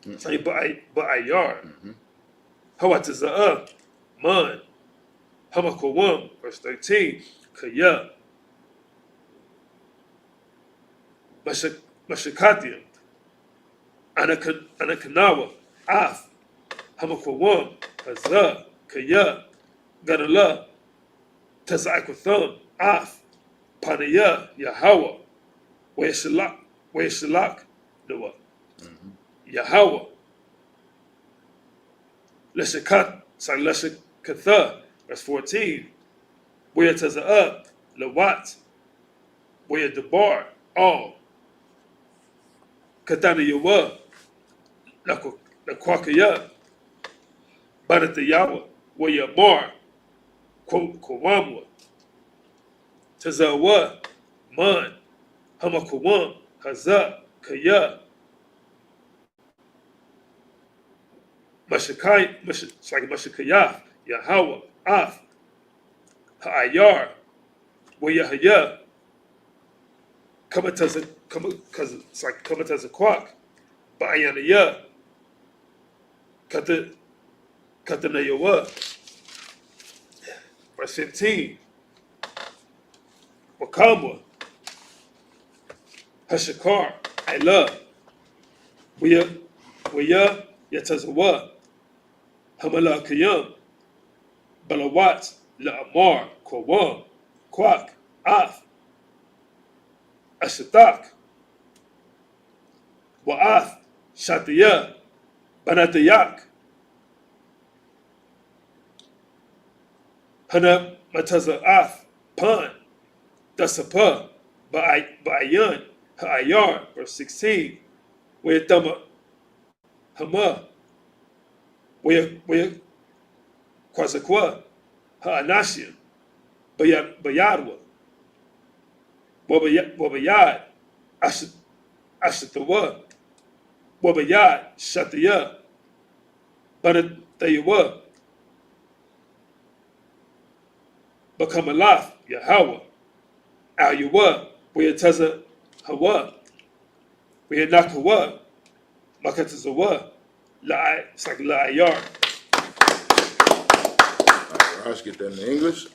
it's like Ba'ayar, Hawataza'a, Man, Hamakawam, verse 13, Kaya, Mashakatium, Anakanawa, Af, Hamakwawam, Hazah, Kaya, Gadala, Tazakwatham, Af, Panaya, Yahweh, Weshalak, Noah, Yahweh, Leshakatha, verse 14, Wea Taza'ah, Lawat, Wea Debar, All, Katana Yawa, Lakwakaya, Banatayawa, Wea Mar, Kwamwa, Tazawa, Man, Hamakwam, Hazah, Kaya, Mashakayaf, Yahweh, Af, Ha'ayar, Wayahaya, Kamatazakwak, Ba'ayanaya, Katanayawa, verse 15, Wakamwa, Hashakar, Ila, Waya, Yatazawa, Hamala Kayam, Balawat, La'amar, Kwam, Kwak, Af, Ashatak, Wa'af, Shatiya, Banatayak, Hana Mataza'af, Pan, Dasapa, Ba'ayan, Ha'ayar, verse 16, where Thumma, Hama, where Kwasakwa, Ha'anashim, Bayadwa, Wabayad, Ashatawa, Wabayad, Shataya, Banatayawa, Bakamalaf, Yahweh, Al Yawa, where Taza Hawa, where Nakawa, Makatazawa, it's like La'ayar. Let's get that in English.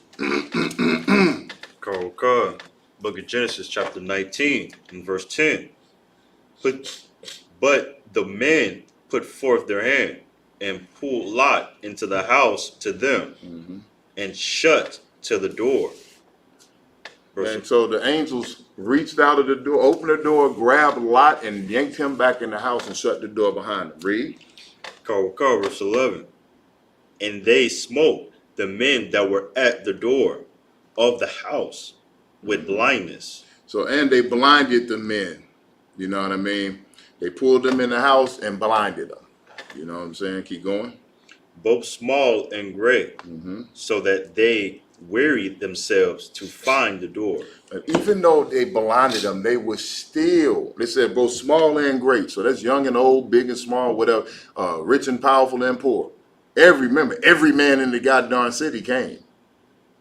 Book of Genesis, chapter 19, and verse 10. But the men put forth their hand and pulled Lot into the house to them, and shut to the door. And so the angels reached out of the door, opened the door, grabbed Lot, and yanked him back in the house and shut the door behind him. Read. Verse 11. And they smote the men that were at the door of the house with blindness. So, and they blinded the men. You know what I mean? They pulled them in the house and blinded them. You know what I'm saying? Keep going. Both small and great, so that they wearied themselves to find the door. And even though they blinded them, they were still, they said both small and great. So that's young and old, big and small, whatever, rich and powerful and poor. Every man in the goddamn city came.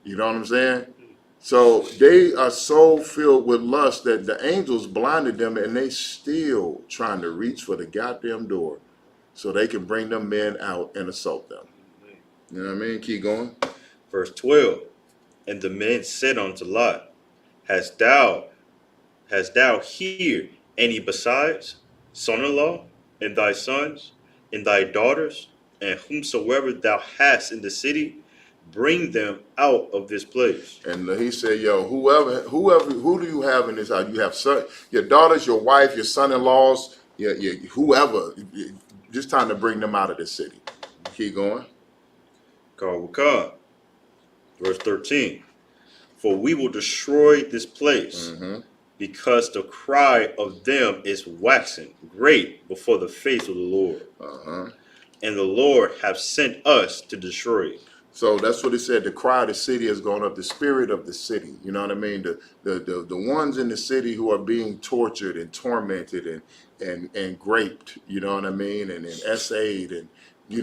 You know what I'm saying? So they are so filled with lust that the angels blinded them, and they still trying to reach for the goddamn door so they can bring them men out and assault them. You know what I mean? Keep going. Verse 12. And the men said unto Lot, Hast thou here any besides, son-in-law, and thy sons, and thy daughters, and whomsoever thou hast in the city, bring them out of this place. And he said, yo, who do you have in this house? You have your daughters, your wife, your son-in-laws, whoever. Just time to bring them out of the city. Keep going. Verse 13. For we will destroy this place, because the cry of them is waxing great before the face of the Lord. And the Lord hath sent us to destroy it. So that's what it said. The cry of the city has gone up. The spirit of the city. You know what I mean? The ones in the city who are being tortured and tormented and raped. You know what I mean? And essayed and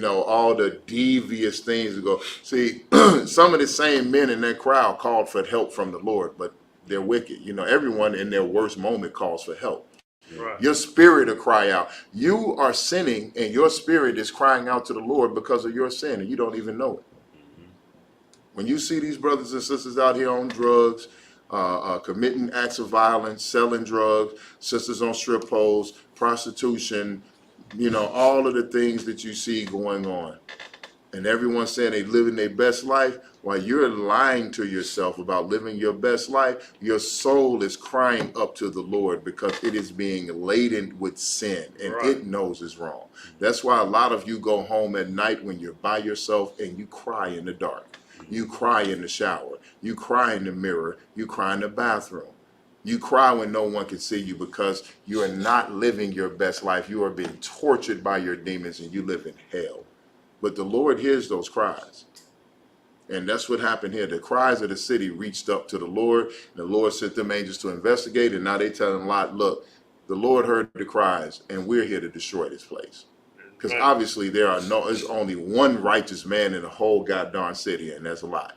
all the devious things that go. See, some of the same men in that crowd called for help from the Lord, but they're wicked. Everyone in their worst moment calls for help. Right. Your spirit will cry out. You are sinning, and your spirit is crying out to the Lord because of your sin, and you don't even know it. When you see these brothers and sisters out here on drugs, committing acts of violence, selling drugs, sisters on strip poles, prostitution, all of the things that you see going on, and everyone saying they living their best life, while you're lying to yourself about living your best life, your soul is crying up to the Lord because it is being laden with sin, and it knows it's wrong. That's why a lot of you go home at night when you're by yourself and you cry in the dark. You cry in the shower. You cry in the mirror. You cry in the bathroom. You cry when no one can see you because you are not living your best life. You are being tortured by your demons and you live in hell. But the Lord hears those cries. And that's what happened here. The cries of the city reached up to the Lord. And the Lord sent them angels to investigate. And now they telling Lot, look, the Lord heard the cries and we're here to destroy this place. Because obviously there's only one righteous man in the whole goddamn city, and that's a lot.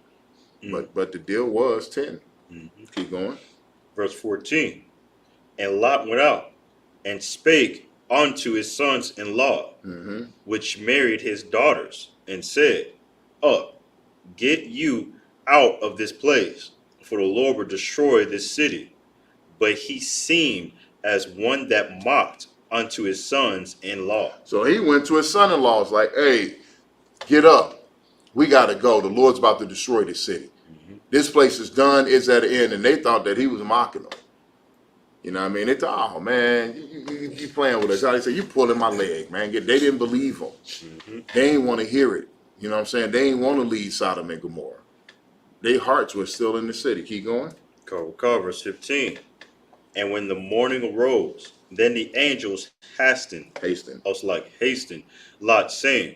But the deal was 10. Keep going. Verse 14. And Lot went out and spake unto his sons-in-law, which married his daughters, and said, Up, get you out of this place, for the Lord will destroy this city. But he seemed as one that mocked unto his sons-in-law. So he went to his son-in-laws like, hey, get up. We got to go. The Lord's about to destroy this city. This place is done. It's at the end. And they thought that he was mocking them. You know what I mean? They thought, oh, man, you playing with us. How they say, you pulling my leg, man. They didn't believe him. They didn't want to hear it. You know what I'm saying? They didn't want to leave Sodom and Gomorrah. Their hearts were still in the city. Keep going. Verse 15. And when the morning arose, then the angels hastened. Hasten, Lot, saying,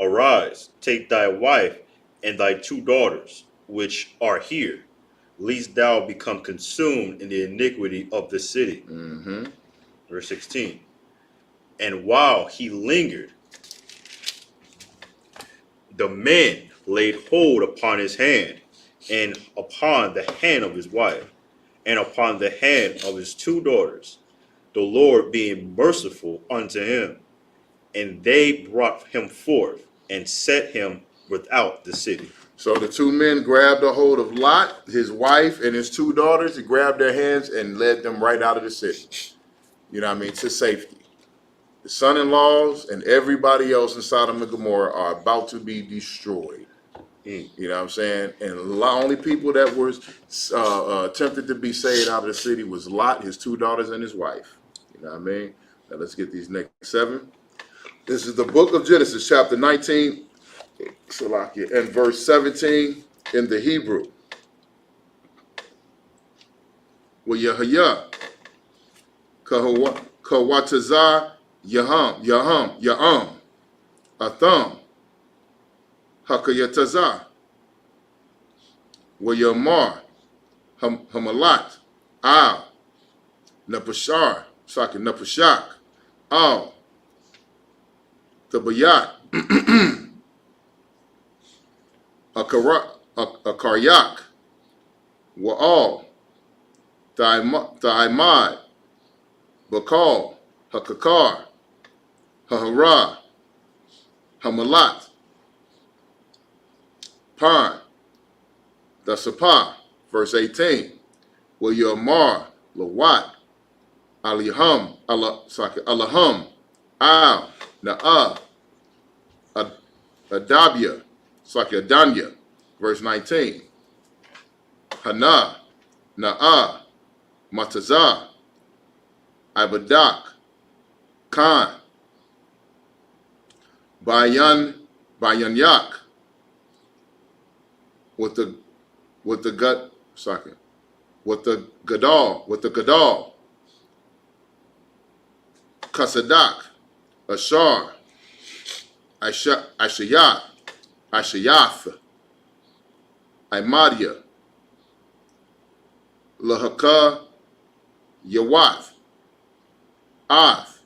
Arise, take thy wife and thy 2 daughters, which are here, lest thou become consumed in the iniquity of the city. Verse 16. And while he lingered, the men laid hold upon his hand, and upon the hand of his wife, and upon the hand of his 2 daughters, the Lord being merciful unto him. And they brought him forth and set him without the city. So the 2 men grabbed a hold of Lot, his wife, and his 2 daughters. He grabbed their hands and led them right out of the city. You know what I mean? To safety. The son-in-laws and everybody else in Sodom and Gomorrah are about to be destroyed. You know what I'm saying? And the only people that were attempted to be saved out of the city was Lot, his 2 daughters, and his wife. You know what I mean? Now let's get these next 7. This is the book of Genesis, chapter 19, and verse 17 in the Hebrew. Yahya, Kawatazah, Yaham, Atham, Hakayatazah, Yamar, Hamalat, Al, Napashar, Napashak, Al, Tabayat, Akaryak, Wa'al, Daimad, Bakal, Hakakar, Hahara, Hamalat, Pan, Dasapa, verse 18, Yamar, Lawat, Aliham, Alaham, Al, Na'ah, Adabia, Adanya, verse 19, Hana, Na'ah, Matazah, Ibadak, Khan, Bayanyak, with the Gadal, Kasadak, Ashar, Ashayath, Imadia, Lahaka, Yawath, Ath,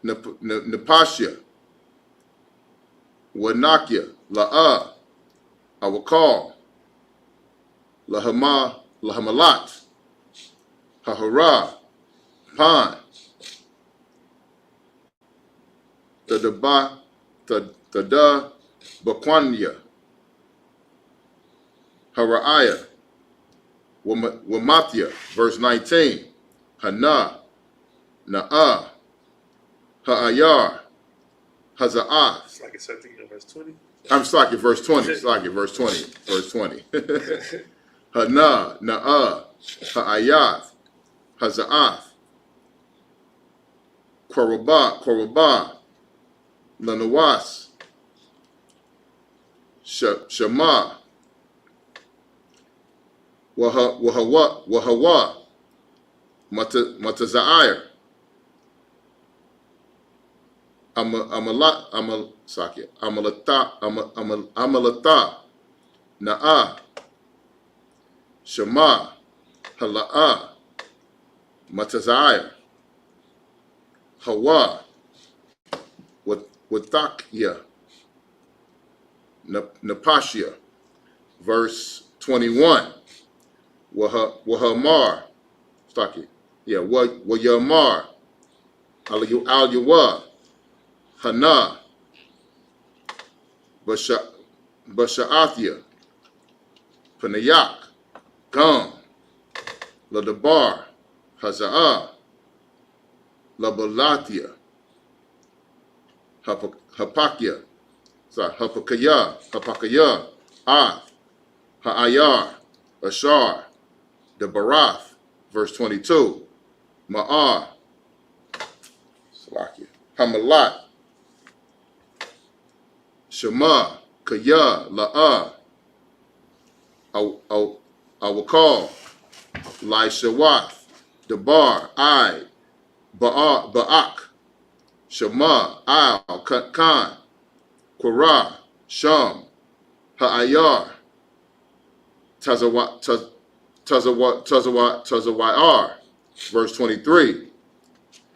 Nepashia, Wanakia, La'ah, Awakal, Lahamalat, Hahara, Pan, Tada, Bakwanya, Haraiah, Wamathia, verse 19, Hana, Na'ah, Ha'ayar, Haza'ah. It's like it's, I think, verse 20. I'm stuck at verse 20. Verse 20. Hana, Na'ah, Ha'ayath, Haza'ath, Korobah, Lanawas, Shema, Wahawa, Matazair, Amalata, Na'ah, Shema, Hala'ah, Matazair, Hawa, Wathakya, Napashia, verse 21, Wahamar, Wayamar, Al-Yawa, Hana, Basha'athia, Panayak, Gam, Ladabar, Haza'ah, Labalatia, Hapakya, Hapakaya, Ath, Ha'ayar, Ashar, Debarath, verse 22, Ma'ar, Hamalat, Shema, Kaya, La'ah, Awakal, Lishawath, Debar, I, Ba'ak, Shema, Al, Khan, Korah, Sham, Ha'ayar, Tazawayar. Verse 23.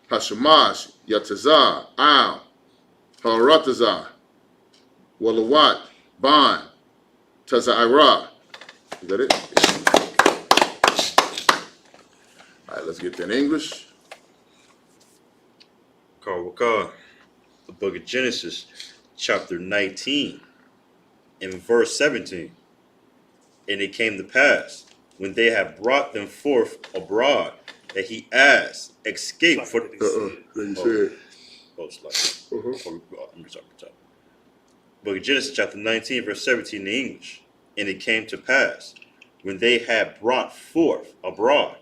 Hashemash, Yatazah, Al, Haratazah, Walawat, Ban, Tazaira. Is that it? All right, let's get that in English. The book of Genesis, chapter 19, in verse 17. And it came to pass, when they had brought them forth abroad, that he asked, escape for... You said. Book of Genesis, chapter 19, verse 17 in English. And it came to pass, when they had brought forth abroad,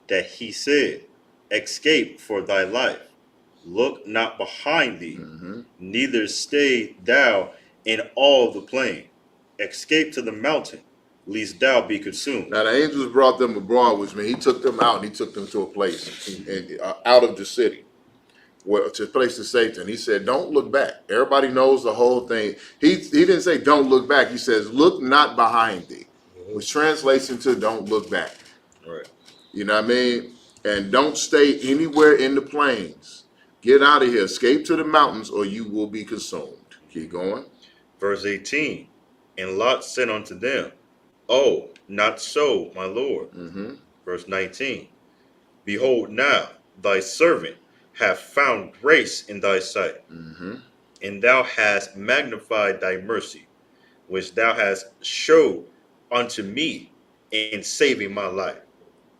that he said, escape for thy life. Look not behind thee, neither stay thou in all the plain. Escape to the mountain, lest thou be consumed. Now the angels brought them abroad, which means he took them out and he took them to a place out of the city, to a place of safety. And he said, don't look back. Everybody knows the whole thing. He didn't say don't look back. He says, look not behind thee, which translates into don't look back. Right. You know what I mean? And don't stay anywhere in the plains. Get out of here. Escape to the mountains or you will be consumed. Keep going. Verse 18. And Lot said unto them, oh, not so, my Lord. Verse 19. Behold, now thy servant hath found grace in thy sight, and thou hast magnified thy mercy, which thou hast showed unto me in saving my life.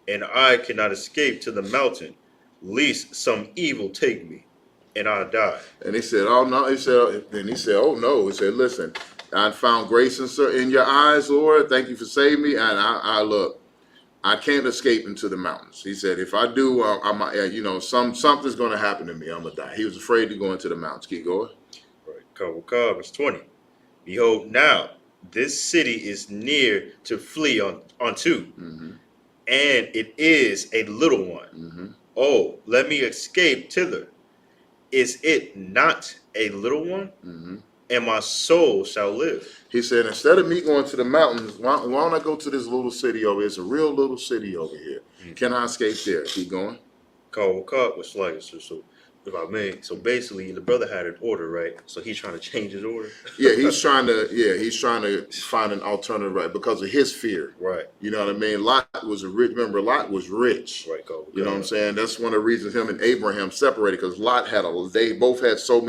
And I cannot escape to the mountain, lest some evil take me, and I die. And he said, oh no. He said, oh no. He said, listen, I found grace in your eyes, Lord. Thank you for saving me. And I look, I can't escape into the mountains. He said, if I do, something's going to happen to me. I'm going to die. He was afraid to go into the mountains. Keep going. Right. Verse 20. Behold, now this city is near to flee unto, and it is a little one. Oh, let me escape thither. Is it not a little one? And my soul shall live. He said, instead of me going to the mountains, why don't I go to this little city over here? It's a real little city over here. Can I escape there? Keep going. Was like, so if I may, so basically the brother had an order, right? So he's trying to change his order. He's trying to find an alternative, right? Because of his fear. Right. You know what I mean? Lot was Lot was rich. Right. You know what I'm saying? That's one of the reasons him and Abraham separated, because Lot they both had so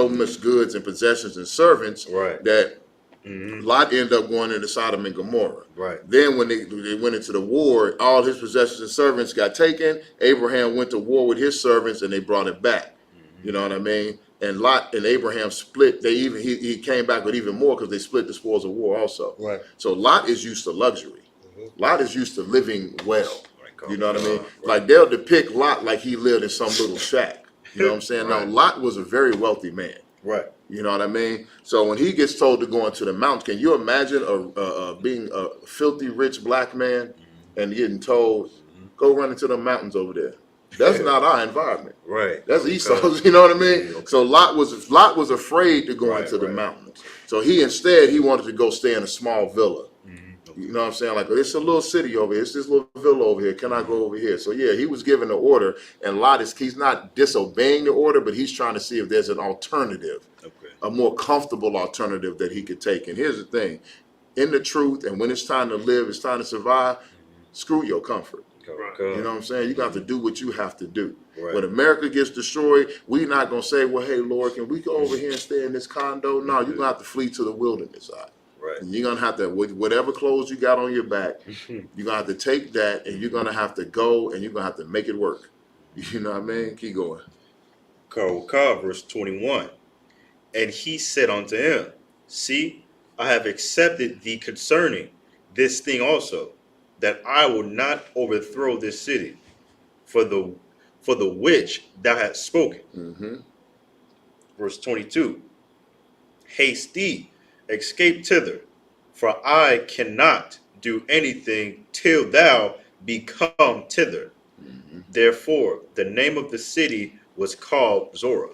much goods and possessions and servants, right, that Lot ended up going into Sodom and Gomorrah. Right. Then when they went into the war, all his possessions and servants got taken. Abraham went to war with his servants and they brought it back. You know what I mean? And Lot and Abraham split. He came back with even more because they split the spoils of war also. Right. So Lot is used to luxury. Lot is used to living well. You know what I mean? Right. Like they'll depict Lot like he lived in some little shack. You know what I'm saying? Right. No, Lot was a very wealthy man. Right. You know what I mean? So when he gets told to go into the mountains, can you imagine being a filthy rich black man and getting told, go run into the mountains over there? That's not our environment. Right. That's Esau's, you know what I mean? Okay. So Lot was afraid to go into the mountains. So he wanted to go stay in a small villa. You know what I'm saying? Like, it's a little city over here. It's this little villa over here. Can I go over here? So yeah, he was given the order, and Lot he's not disobeying the order, but he's trying to see if there's an alternative, a more comfortable alternative that he could take. And here's the thing: in the truth, and when it's time to live, it's time to survive. Screw your comfort. You know what I'm saying? You got to do what you have to do. Right. When America gets destroyed, we're not gonna say, "Well, hey, Lord, can we go over here and stay in this condo?" No, you're gonna have to flee to the wilderness side. Right. And you're going to have to, whatever clothes you got on your back, you're going to have to take that and you're going to have to go and you're going to have to make it work. You know what I mean? Keep going. Verse 21. And he said unto him, see, I have accepted thee concerning this thing also, that I will not overthrow this city for the which thou hast spoken. Verse 22. Haste thee escape thither, for I cannot do anything till thou be come thither. Therefore, the name of the city was called Zorah.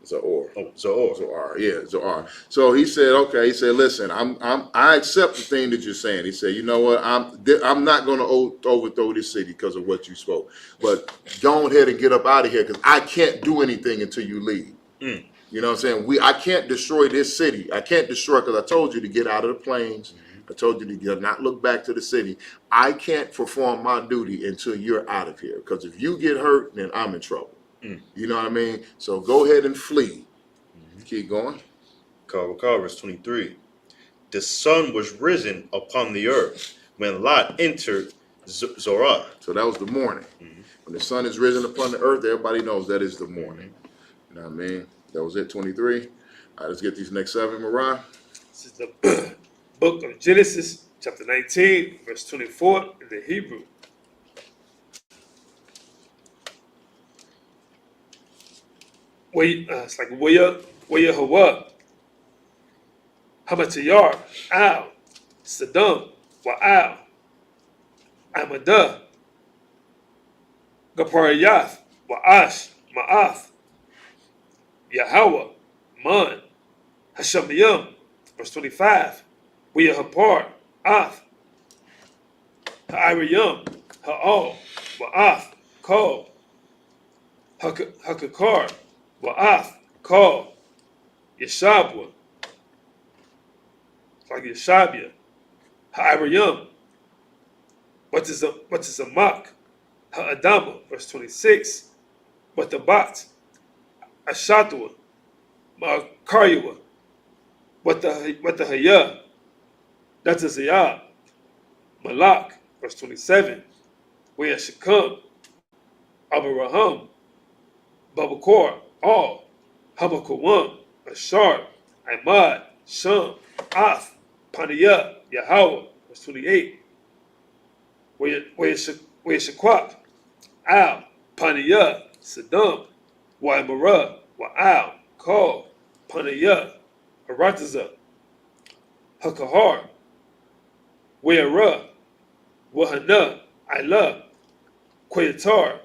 Zoar. Oh, Zoar. Zoar, yeah, Zoar. So he said, okay. He said, listen, I accept the thing that you're saying. He said, you know what? I'm not going to overthrow this city because of what you spoke. But go ahead and get up out of here because I can't do anything until you leave. You know what I'm saying? I can't destroy this city. I can't destroy because I told you to get out of the plains. I told you to not look back to the city. I can't perform my duty until you're out of here because if you get hurt, then I'm in trouble. You know what I mean? So go ahead and flee. Keep going. Verse 23. The sun was risen upon the earth when Lot entered Zorah. So that was the morning. When the sun is risen upon the earth, everybody knows that is the morning. You know what I mean? That was it, 23. All right, let's get these next 7, Mariah. This is the book of Genesis, chapter 19, verse 24 in the Hebrew. It's like Waya Hawa, Hamatayar, Al, Saddam, Wa'al, Amadah, Gaparayath, Wa'ash, Ma'ath, Yahweh, Man, Hashemayim, verse 25, Waya Hapar, Ath, Ha'irayim, Ha'al, Wa'ath, Kol, Hakakar, Wa'ath, Kol, Yeshabwa, it's like Yeshabia, Ha'irayim, what is a mock? Ha'adama, verse 26, what the bat, Ashatwa, Ma'akaryua, what the Hayah, that's a Zayah, Malak, verse 27, where Shekam, Abraham, Babakor, all, Hamakawam, Ashar, Ahmad, Sham, Ath, Paniyah, Yahweh, verse 28, where Shequap, Al, Paniyah, Saddam, Waimara, Wa'al, Kal, Paniyah, Arataza, Hakahar, Weara, Wahana, Ila, Quayatar,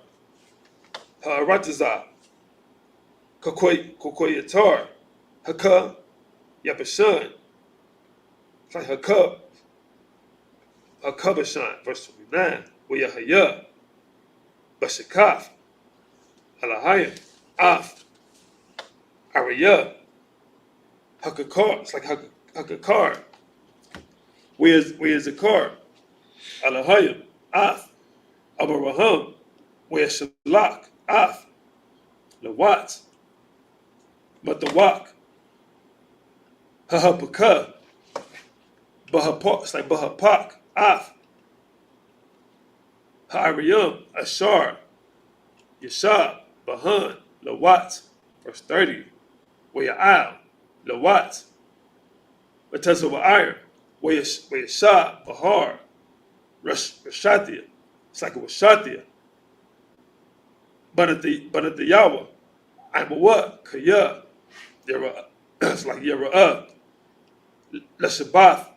Ha'arataza, Kokoyatar, Haka, Yapashan, it's like Hakabashan, verse 29, Wayahaya, Bashakaf, Alahayim, Af, Ariyah, Hakakar, it's like Hakakar, where's the car? Alahayim, Af, Abaraham, where's Shalak, Af, Lawat, Matawak, Hahapaka, Bahapak, it's like Bahapak, Af, Ha'ariyam, Ashar, Yeshab, Bahan, Lawat, verse 30, Waya'al, Lawat, Batesa Wa'ir, Wayashab, Bahar, Rashatia, it's like a Washatia, Banat Yahweh, Imawat, Kaya, it's like Yera'ah, Lashabath,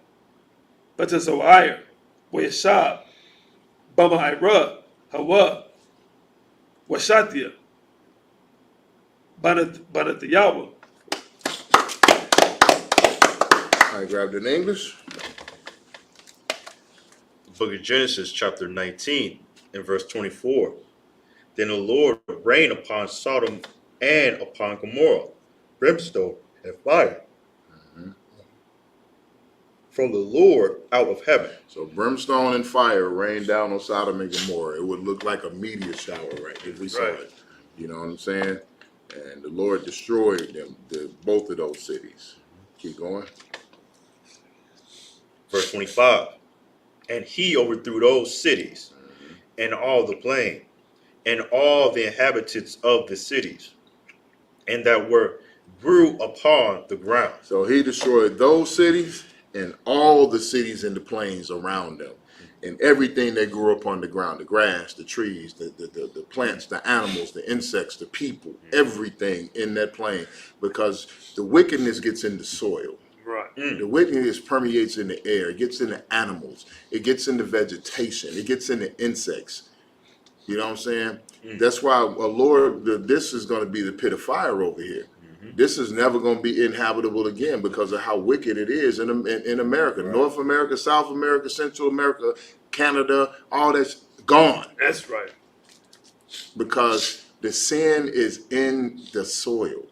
Batesa Wa'ir, Wayashab, Bama Ira, Hawa, Washatia, Banat Yahweh. I grabbed it in English. Book of Genesis, chapter 19, and verse 24. Then the Lord rained upon Sodom and upon Gomorrah, brimstone and fire from the Lord out of heaven. So brimstone and fire rained down on Sodom and Gomorrah. It would look like a meteor shower, right? If we saw it. You know what I'm saying? And the Lord destroyed them, both of those cities. Keep going. Verse 25. And he overthrew those cities and all the plain and all the inhabitants of the cities and that grew upon the ground. So he destroyed those cities and all the cities in the plains around them, and everything that grew up on the ground, the grass, the trees, the plants, the animals, the insects, the people, everything in that plain, because the wickedness gets in the soil. Right. The wickedness permeates in the air. It gets into animals. It gets into vegetation. It gets into insects. You know what I'm saying? That's why, Lord, this is going to be the pit of fire over here. This is never going to be inhabitable again because of how wicked it is in America. Right. North America, South America, Central America, Canada, all that's gone. That's right. Because the sin is in the soil,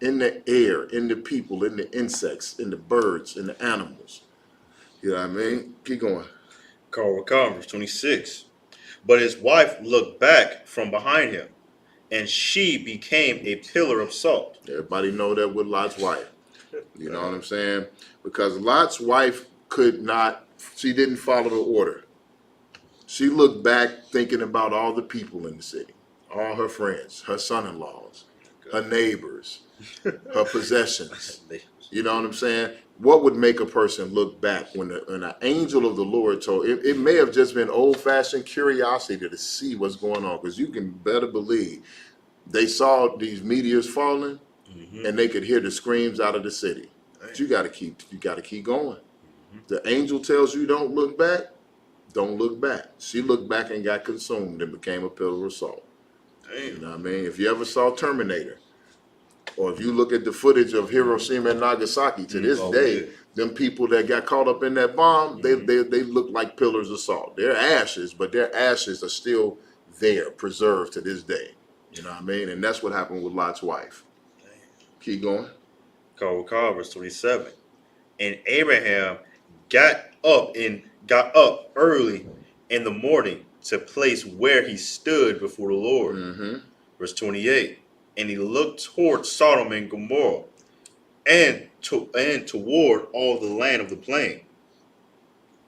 in the air, in the people, in the insects, in the birds, in the animals. You know what I mean? Keep going. Verse 26. But his wife looked back from behind him, and she became a pillar of salt. Everybody know that with Lot's wife. You know what I'm saying? Because Lot's wife she didn't follow the order. She looked back thinking about all the people in the city, all her friends, her son-in-laws, her neighbors, her possessions. You know what I'm saying? What would make a person look back when an angel of the Lord told? It may have just been old-fashioned curiosity to see what's going on, because you can better believe they saw these meteors falling, and they could hear the screams out of the city. But you got to keep going. The angel tells you don't look back. Don't look back. She looked back and got consumed and became a pillar of salt. You know what I mean? If you ever saw Terminator, or if you look at the footage of Hiroshima and Nagasaki to this day, them people that got caught up in that bomb, they look like pillars of salt. They're ashes, but their ashes are still there, preserved to this day. You know what I mean? And that's what happened with Lot's wife. Keep going. Verse 27. And Abraham got up early in the morning to place where he stood before the Lord. Verse 28. And he looked toward Sodom and Gomorrah, and toward all the land of the plain,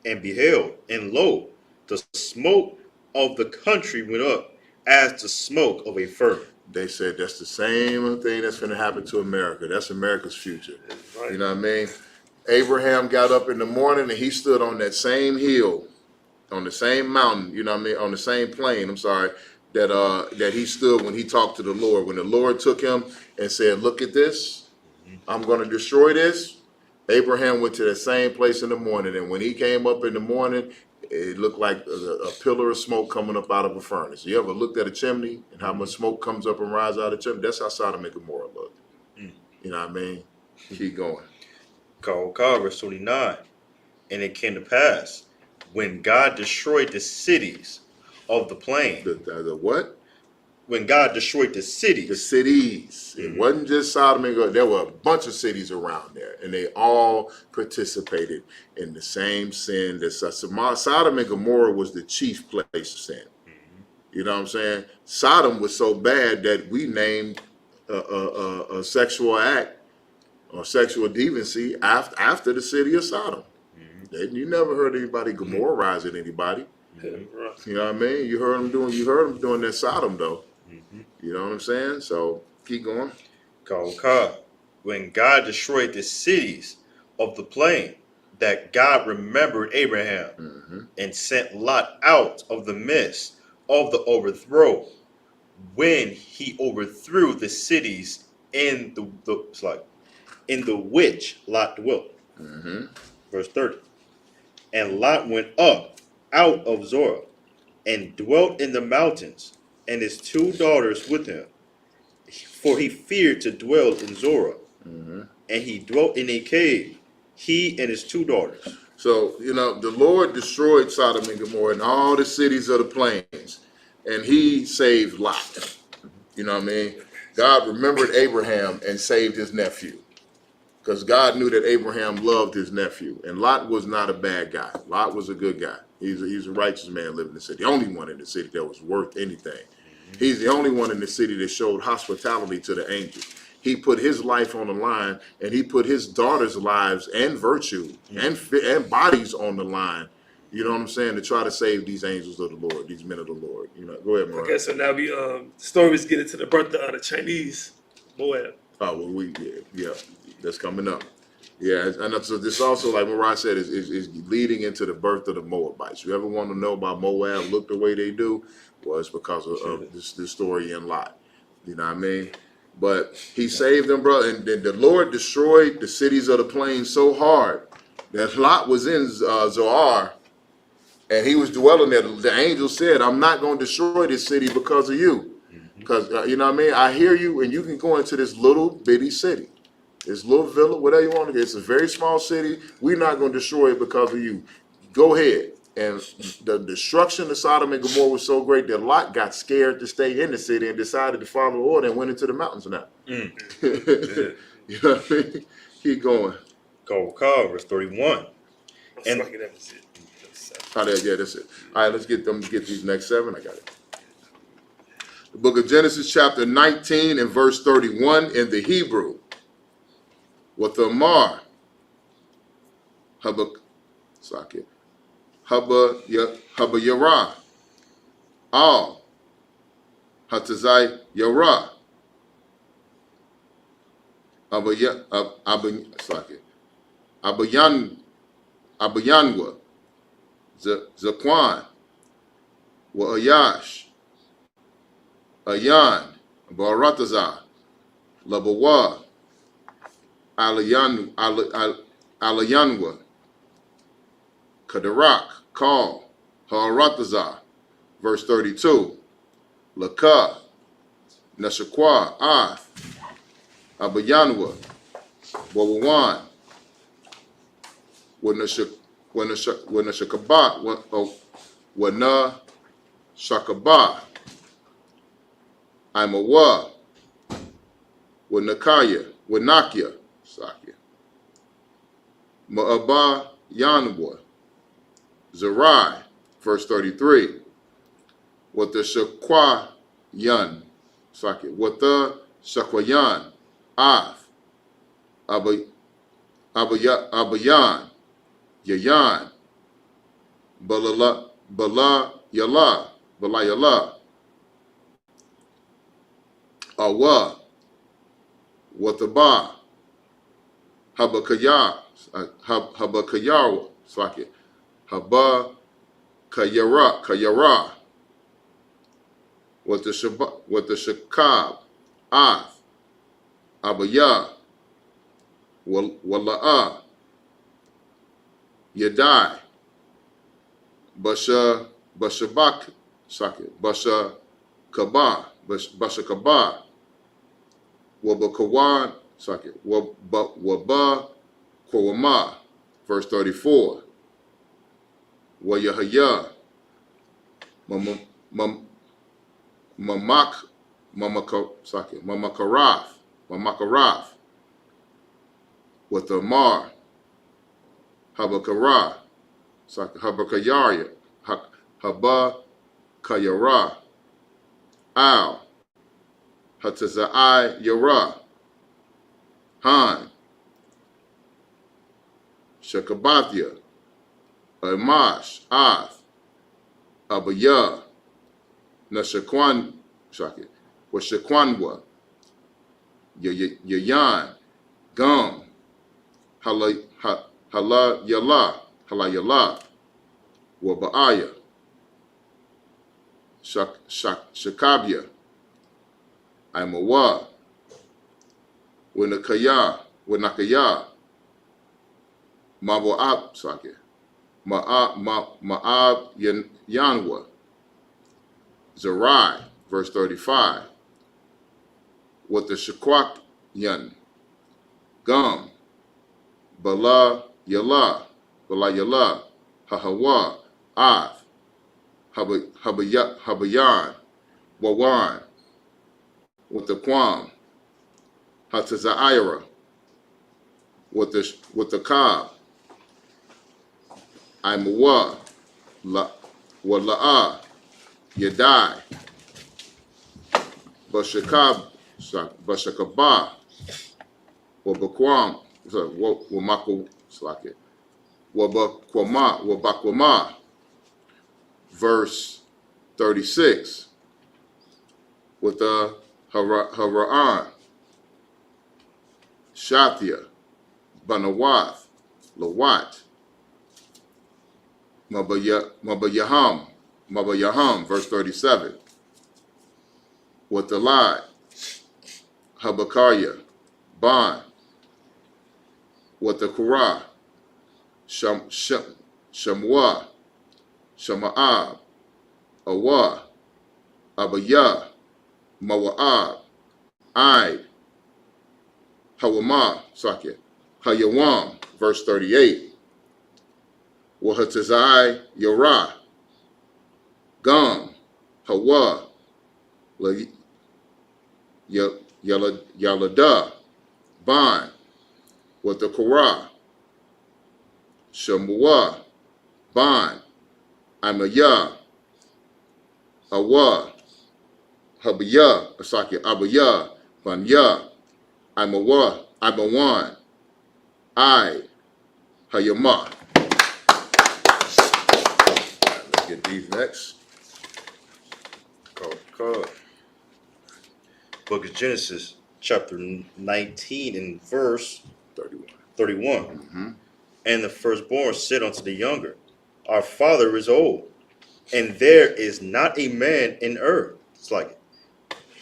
and beheld, and lo, the smoke of the country went up as the smoke of a furnace. They said that's the same thing that's going to happen to America. That's America's future. Right. You know what I mean? Abraham got up in the morning and he stood on that same hill, on the same mountain, you know what I mean, on the same plain, that he stood when he talked to the Lord. When the Lord took him and said, look at this, I'm going to destroy this. Abraham went to the same place in the morning, and when he came up in the morning, it looked like a pillar of smoke coming up out of a furnace. You ever looked at a chimney and how much smoke comes up and rises out of the chimney? That's how Sodom and Gomorrah looked. You know what I mean? Keep going. Verse 29. And it came to pass, when God destroyed the cities of the plain. The what? When God destroyed the cities. The cities. It wasn't just Sodom and Gomorrah. There were a bunch of cities around there, and they all participated in the same sin. Sodom and Gomorrah was the chief place of sin. You know what I'm saying? Sodom was so bad that we named a sexual act or sexual deviancy after the city of Sodom. You never heard anybody Gomorrahizing anybody. You know what I mean? You heard them doing that Sodom though. You know what I'm saying? So keep going. When God destroyed the cities of the plain, that God remembered Abraham and sent Lot out of the midst of the overthrow, when he overthrew the cities in the which Lot dwelt. Verse 30. And Lot went up out of Zorah and dwelt in the mountains, and his 2 daughters with him, for he feared to dwell in Zorah. And he dwelt in a cave, he and his 2 daughters. So, you know, the Lord destroyed Sodom and Gomorrah and all the cities of the plains, and he saved Lot. You know what I mean? God remembered Abraham and saved his nephew, because God knew that Abraham loved his nephew, and Lot was not a bad guy. Lot was a good guy. He's a righteous man living in the city. The only one in the city that was worth anything. He's the only one in the city that showed hospitality to the angels. He put his life on the line, and he put his daughters' lives and virtue and bodies on the line. You know what I'm saying? To try to save these angels of the Lord, these men of the Lord. You know, go ahead, Mariah. Okay, so now the stories get into the birth of the Chinese Moab. Oh well, yeah, that's coming up. Yeah, and so this also, like Mariah said, is leading into the birth of the Moabites. You ever want to know about Moab? Look the way they do. Well, it's because of this story in Lot. You know what I mean? But he saved them, brother. And the Lord destroyed the cities of the plain so hard that Lot was in Zoar, and he was dwelling there. The angel said, I'm not going to destroy this city because of you. Because, you know what I mean? I hear you, and you can go into this little bitty city. This little villa, whatever you want to get. It's a very small city. We're not going to destroy it because of you. Go ahead. And the destruction of Sodom and Gomorrah was so great that Lot got scared to stay in the city and decided to follow the order and went into the mountains now. You know what I mean? Keep going. Go, verse 31. And Oh, yeah, that's it. All right, let's get these next 7. I got it. The book of Genesis, chapter 19 and verse 31 in the Hebrew. With the Mar, Haba Yara, Al, Hatazai Yara, Abayanwa, Zakwan, Wa Ayash, Ayan, Barataza, Labawa, Alayanwa, Kadarak, Kal, Haratazah, verse 32, Laka, Nashaqua, Ath, Abayanwa, Wawan, Wanashakaba, Wana Shakaba, Imawa, Wanakia, Sakya, Ma'aba Yanwa, Zerai, verse 33, what the Shakwayan, Sakya, what the Shakwayan, Af, Abayan, Yayan, Bala Yala, Awa, Wataba, Habakayawa, Sakya, Haba Kayara, what the Shakab, Ath, Abaya, Wala'a, Yadai, Bashabak, Sakya, Bashakaba, Wabakawan, Sakya, Waba Kwama, verse 34. Wayahaya, Mamakarath, with the Mar, Habakara, Habakayarya, Habakayara, Al, Hatazai Yara, Han, Shakabathia, Amash, Ath, Abaya, Nashakwan, Washakwanwa, Yayan, Gum, Halayala, Wabaaya, Shakabya, Imawa, Winakaya, Maboab, Ma'ab Yanwa, Zerai, verse 35, with the Shakwak Yan, Gum, Bala Yala, Hahawa, Ath, Habayan, Wawan, with the Quam, Hatazaira, with the Kab, Imawa, Wala'a, Yadai, Bashakaba, Wabakwam, Wamako, Wabakwama, verse 36, with the Hara'an, Shathia, Banawath, Lawat, Mabayaham, verse 37, with the Lad, Habakaya, Ban, Watakura, Shamwa, Shama'ab, Awa, Abaya, Mawa'ab, Aid, Hawama, Sakya, Hayawam, verse 38. Wahatazai, Yara, Gum, Hawa, Yalada, Ban, Watakura, Shamua, Ban, Amaya, Awa, Habaya, Asaki, Abaya, Banya, Imawa, Imawan, I, Hayama. Let's get these next. Book of Genesis, chapter 19 and verse 31. And the firstborn said unto the younger, our father is old, and there is not a man in earth. It's like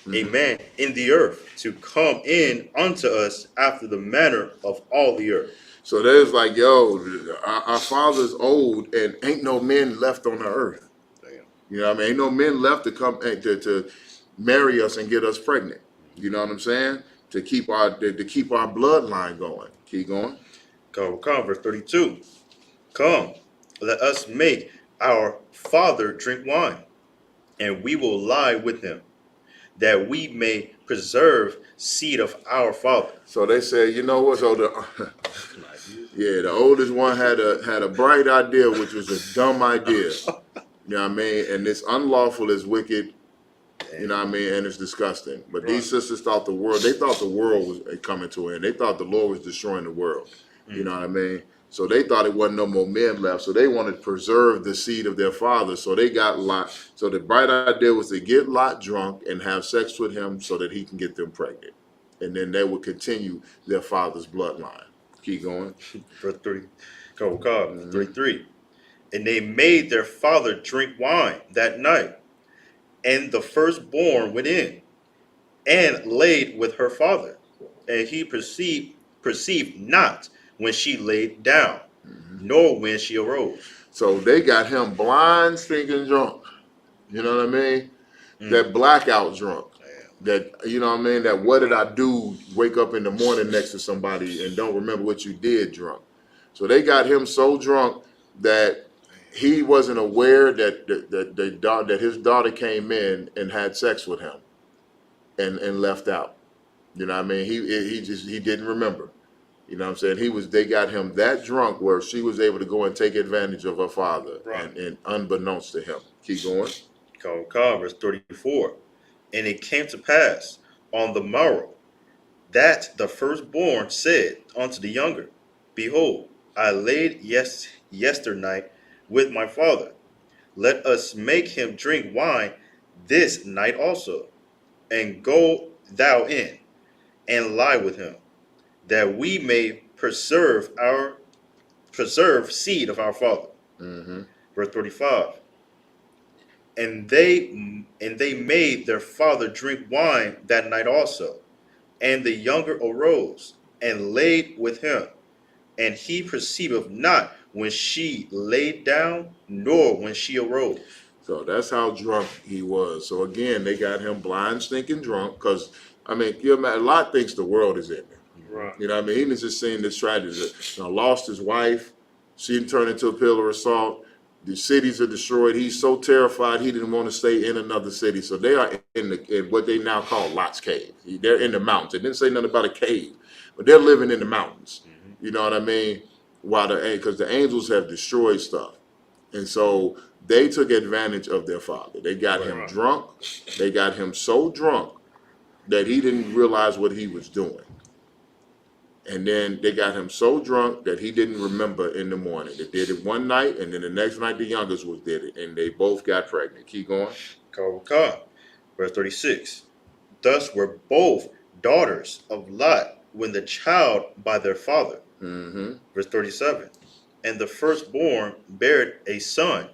a man in the earth to come in unto us after the manner of all the earth. So there's like, yo, our father's old and ain't no men left on the earth. Damn. You know what I mean? Ain't no men left to come to marry us and get us pregnant. You know what I'm saying? To keep our bloodline going. Keep going. Come, verse 32. Come, let us make our father drink wine, and we will lie with him, that we may preserve seed of our father. So they said, you know what? So the oldest one had a bright idea, which was a dumb idea. You know what I mean? And it's unlawful, it's wicked. You know what I mean? And it's disgusting. But these sisters thought the world was coming to an end. They thought the Lord was destroying the world. You know what I mean? So they thought it wasn't no more men left. So they wanted to preserve the seed of their father. So they got Lot. So the bright idea was to get Lot drunk and have sex with him so that he can get them pregnant. And then they would continue their father's bloodline. Keep going. Verse 33. And they made their father drink wine that night. And the firstborn went in and laid with her father. And he perceived not when she laid down, nor when she arose. So they got him blind, stinking drunk. You know what I mean? That blackout drunk. That, you know what I mean? That what did I do, wake up in the morning next to somebody and don't remember what you did drunk. So they got him so drunk that he wasn't aware that his daughter came in and had sex with him and left out. You know what I mean? He didn't remember. You know what I'm saying? They got him that drunk where she was able to go and take advantage of her father, and unbeknownst to him. Keep going. Verse 34. And it came to pass on the morrow that the firstborn said unto the younger, behold, I laid yesternight with my father. Let us make him drink wine this night also, and go thou in and lie with him, that we may preserve seed of our father. Verse 35. And they made their father drink wine that night also, and the younger arose and laid with him, and he perceived not when she laid down, nor when she arose. So that's how drunk he was. So again, they got him blind, stinking drunk, because I mean, Lot thinks the world is in there. Right. You know what I mean? He was just seeing this tragedy. Lost his wife. She turned into a pillar of salt. The cities are destroyed. He's so terrified he didn't want to stay in another city. So they are in what they now call Lot's cave. They're in the mountains. It didn't say nothing about a cave, but they're living in the mountains. You know what I mean? Because the angels have destroyed stuff. And so they took advantage of their father. They got him drunk. They got him so drunk that he didn't realize what he was doing. And then they got him so drunk that he didn't remember in the morning. They did it one night, and then the next night the youngest did it, and they both got pregnant. Keep going. Verse 36. Thus were both daughters of Lot when the child by their father. Verse 37. And the firstborn bare a son,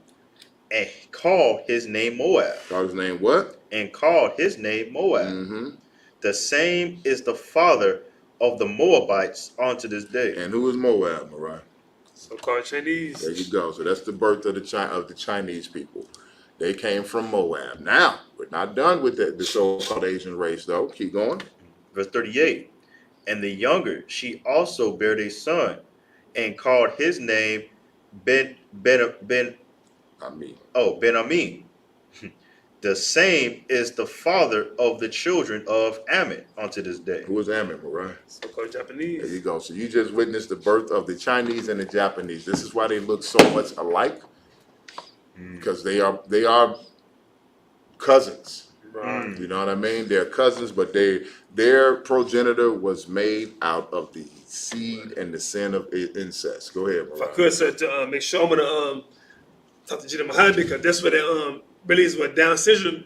and called his name Moab. Called his name what? And called his name Moab. The same is the father of the Moabites unto this day. And who is Moab, Mariah? So-called Chinese. There you go. So that's the birth of the Chinese people. They came from Moab. Now, we're not done with the so-called Asian race, though. Keep going. Verse 38. And the younger, she also bare a son, and called his name Ben-Amin. The same is the father of the children of Ammon unto this day. Who is Ammon, Mariah? So-called Japanese. There you go. So you just witnessed the birth of the Chinese and the Japanese. This is why they look so much alike, because they are cousins. Right. You know what I mean? They're cousins, but their progenitor was made out of the seed and the sin of incest. Go ahead, If I Mariah. could, sir, to make sure I'm gonna talk to Gina Muhammad, because that's what they believes what Down syndrome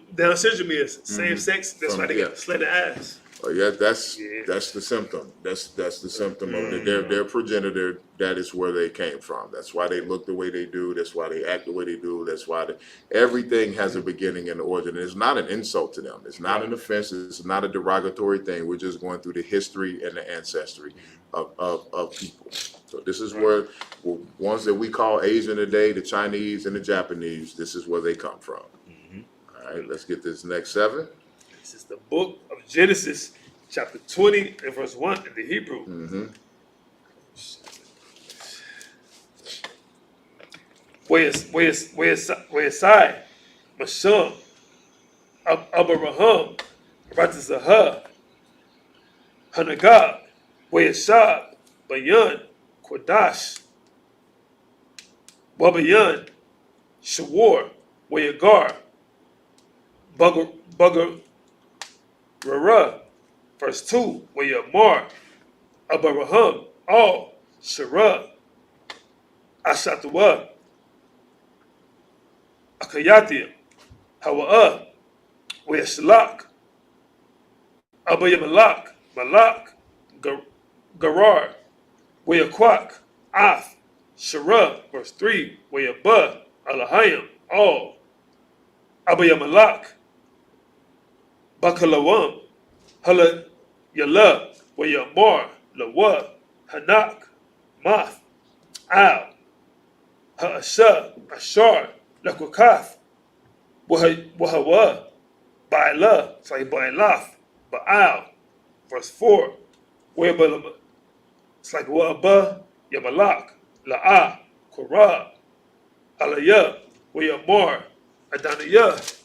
is. Same sex. That's why they got slender eyes. Oh yeah, that's the symptom. That's the symptom of their progenitor. That is where they came from. That's why they look the way they do. That's why they act the way they do. That's why everything has a beginning and origin. It's not an insult to them. It's not an offense. It's not a derogatory thing. We're just going through the history and the ancestry of people. So this is where ones that we call Asian today, the Chinese and the Japanese. This is where they come from. All right, let's get this next 7. This is the book of Genesis, chapter 20 and verse 1 in the Hebrew. Where is Sai, Mashum, Abraham, Ratazahah, Hanagah, where is Shab, Bayan, Quadash, Wabayan, Shawar, Wayagar, Bugger, Rara, verse 2, Wayamar, Abraham, All, Shara, Ashatawa, Akayatia, Hawa'ah, Wayashalak, Abayamalak, Malak, Garar, Wayaquak, Af, Shara, verse 3, Wayabah, Alahayim, All, Abayamalak, Bakalawam, Hala Yala, Wayamar, Lawa, Hanak, Math, Al, Ha'asha, Ashar, Lakwakath, Wahawa, Ba'ala, it's like Ba'alaf, Ba'al, verse 4, Wayabala, it's like Wa'aba, Yamalak, La'a, Korah, Alaya, Wayamar, Adanaya,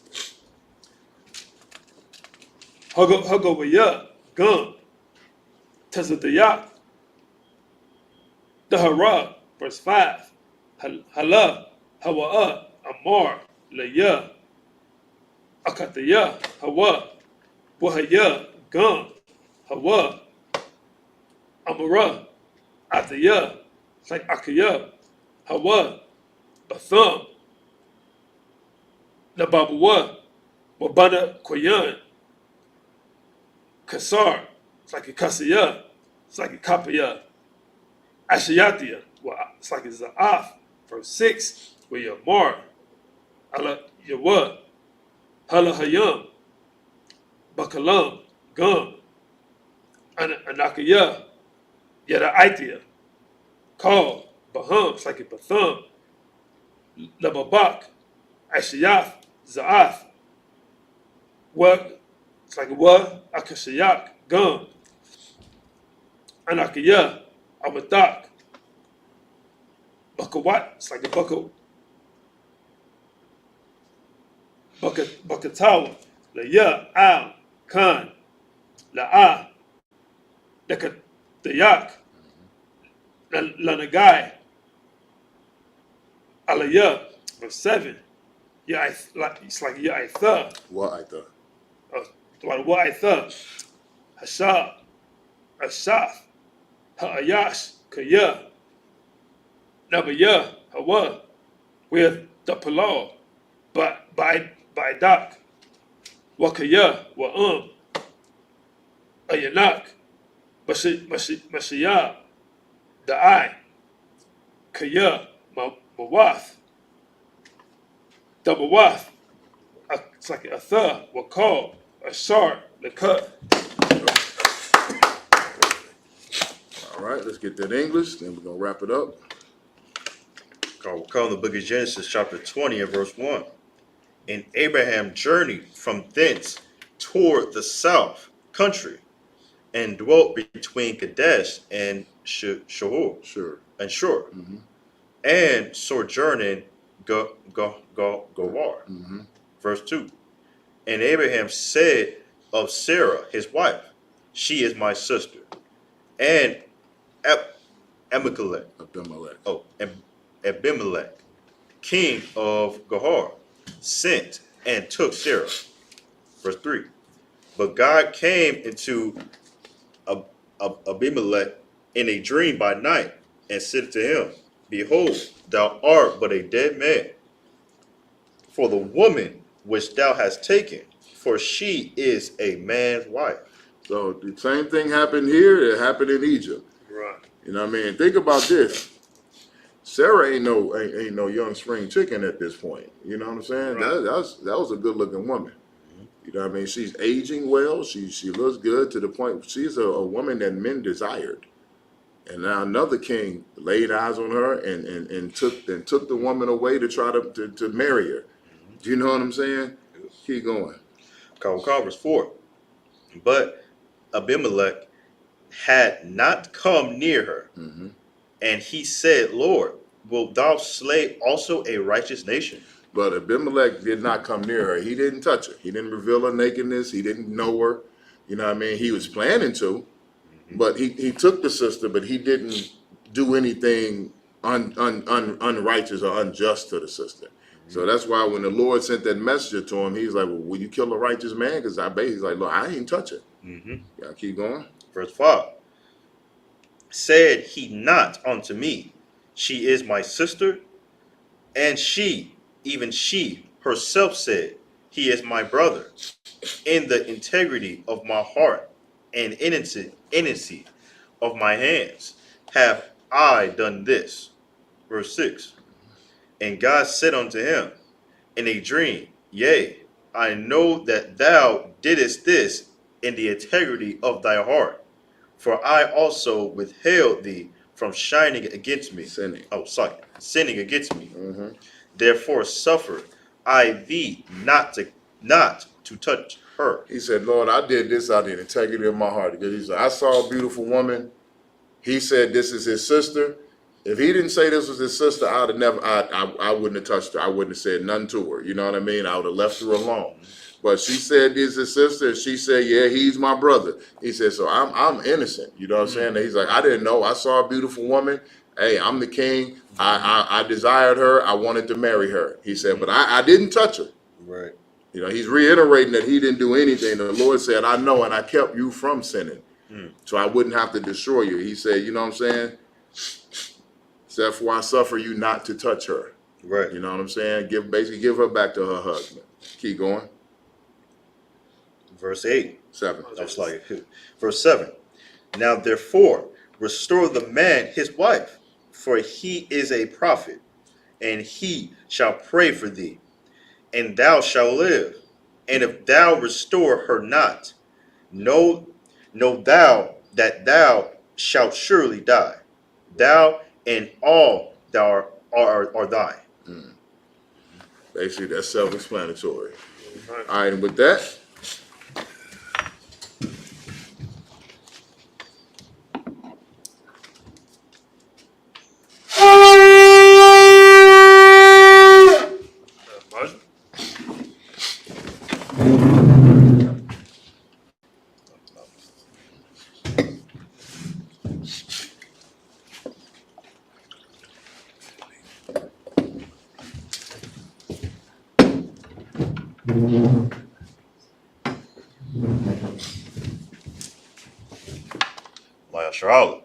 Hagawaya, Gum, Tazadayak, Dahara, verse 5, Hala, Hawa'a, Amar, Laya, Akataya, Hawa, Wahaya, Gum, Hawa, Amara, Ataya, it's like Akaya, Hawa, Batham, Nababuwa, Wabana Koyan, Kasar, it's like a Kasaya, it's like a Kapaya, Ashayatia, well, it's like a Za'af, verse 6, where Yamar, Ala Yawa, Hala Hayam, Bakalam, Gum, Anakaya, Yada Aitia, Kal, Baham, it's like a Batham, Lababak, Ashayaf, Za'af, Wa, it's like Wa, Akashayak, Gum, Anakaya, Abadak, Bakawat, it's like a Bakatawa, Laya, Al, Khan, La'a, Dayak, Lanagai, Alaya, verse 7. Yeah, it's like Ya'itha. What I thought. Like Wa'itha, Hashab, Ashaf, Ha'ayash, Kaya, Nabaya, Hawa, with the Palau, but by Dak, Wakaya, Wa'um, Ayanak, Mashiyah, Da'ai, Kaya, Mawath, Dabawath, it's like a Tha, Wakal, Ashar, Lakat, All right, let's get that English, then we're going to wrap it up. We'll come to the book of Genesis, chapter 20 and verse 1. And Abraham journeyed from thence toward the south country and dwelt between Kadesh and Shur. Sure. And Shur. And sojourned in Gowar. Verse 2. And Abraham said of Sarah, his wife, she is my sister. And Abimelech, king of Gehar, sent and took Sarah. Verse 3. But God came into Abimelech in a dream by night and said to him, Behold, thou art but a dead man, for the woman which thou hast taken, for she is a man's wife. So the same thing happened here, it happened in Egypt. Right. You know what I mean? Think about this. Sarah ain't no young spring chicken at this point. You know what I'm saying? Right. That was a good looking woman. You know what I mean? She's aging well. She looks good to the point she's a woman that men desired. And now another king laid eyes on her and took the woman away to try to marry her. Do you know what I'm saying? Keep going. Verse 4. But Abimelech had not come near her. And he said, Lord, wilt thou slay also a righteous nation? But Abimelech did not come near her. He didn't touch her. He didn't reveal her nakedness. He didn't know her. You know what I mean? He was planning to, but he took the sister, but he didn't do anything unrighteous or unjust to the sister. So that's why when the Lord sent that messenger to him, he's like, well, will you kill a righteous man? Because he's like, look, I ain't touch it. Yeah, keep going. Verse 5. Said he not unto me, she is my sister? And she, even she herself said, he is my brother. In the integrity of my heart and innocency of my hands have I done this. Verse 6. And God said unto him in a dream, Yea, I know that thou didst this in the integrity of thy heart. For I also withheld thee from shining against me. Sinning against me. Therefore suffer I thee not to touch her. He said, Lord, I did this out of the integrity of my heart. Because he said, I saw a beautiful woman. He said, this is his sister. If he didn't say this was his sister, I wouldn't have touched her. I wouldn't have said nothing to her. You know what I mean? I would have left her alone. But she said this is his sister, and she said, yeah, he's my brother. He said, so I'm innocent. You know what I'm saying? And he's like, I didn't know. I saw a beautiful woman. Hey, I'm the king. I desired her. I wanted to marry her. He said, but I didn't touch her. Right. You know, he's reiterating that he didn't do anything. The Lord said, I know, and I kept you from sinning. So I wouldn't have to destroy you. He said, you know what I'm saying? Therefore I suffer you not to touch her. Right. You know what I'm saying? Basically give her back to her husband. Keep going. Verse 8. 7. That's like verse 7. Now therefore restore the man his wife, for he is a prophet, and he shall pray for thee, and thou shalt live. And if thou restore her not, know thou that thou shalt surely die, thou and all thou are thine. Basically, that's self-explanatory. All right, and with that, Charlotte.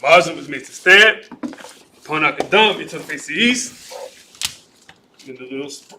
Mazda was made to stand. Upon Akadam, he took face to the east. In the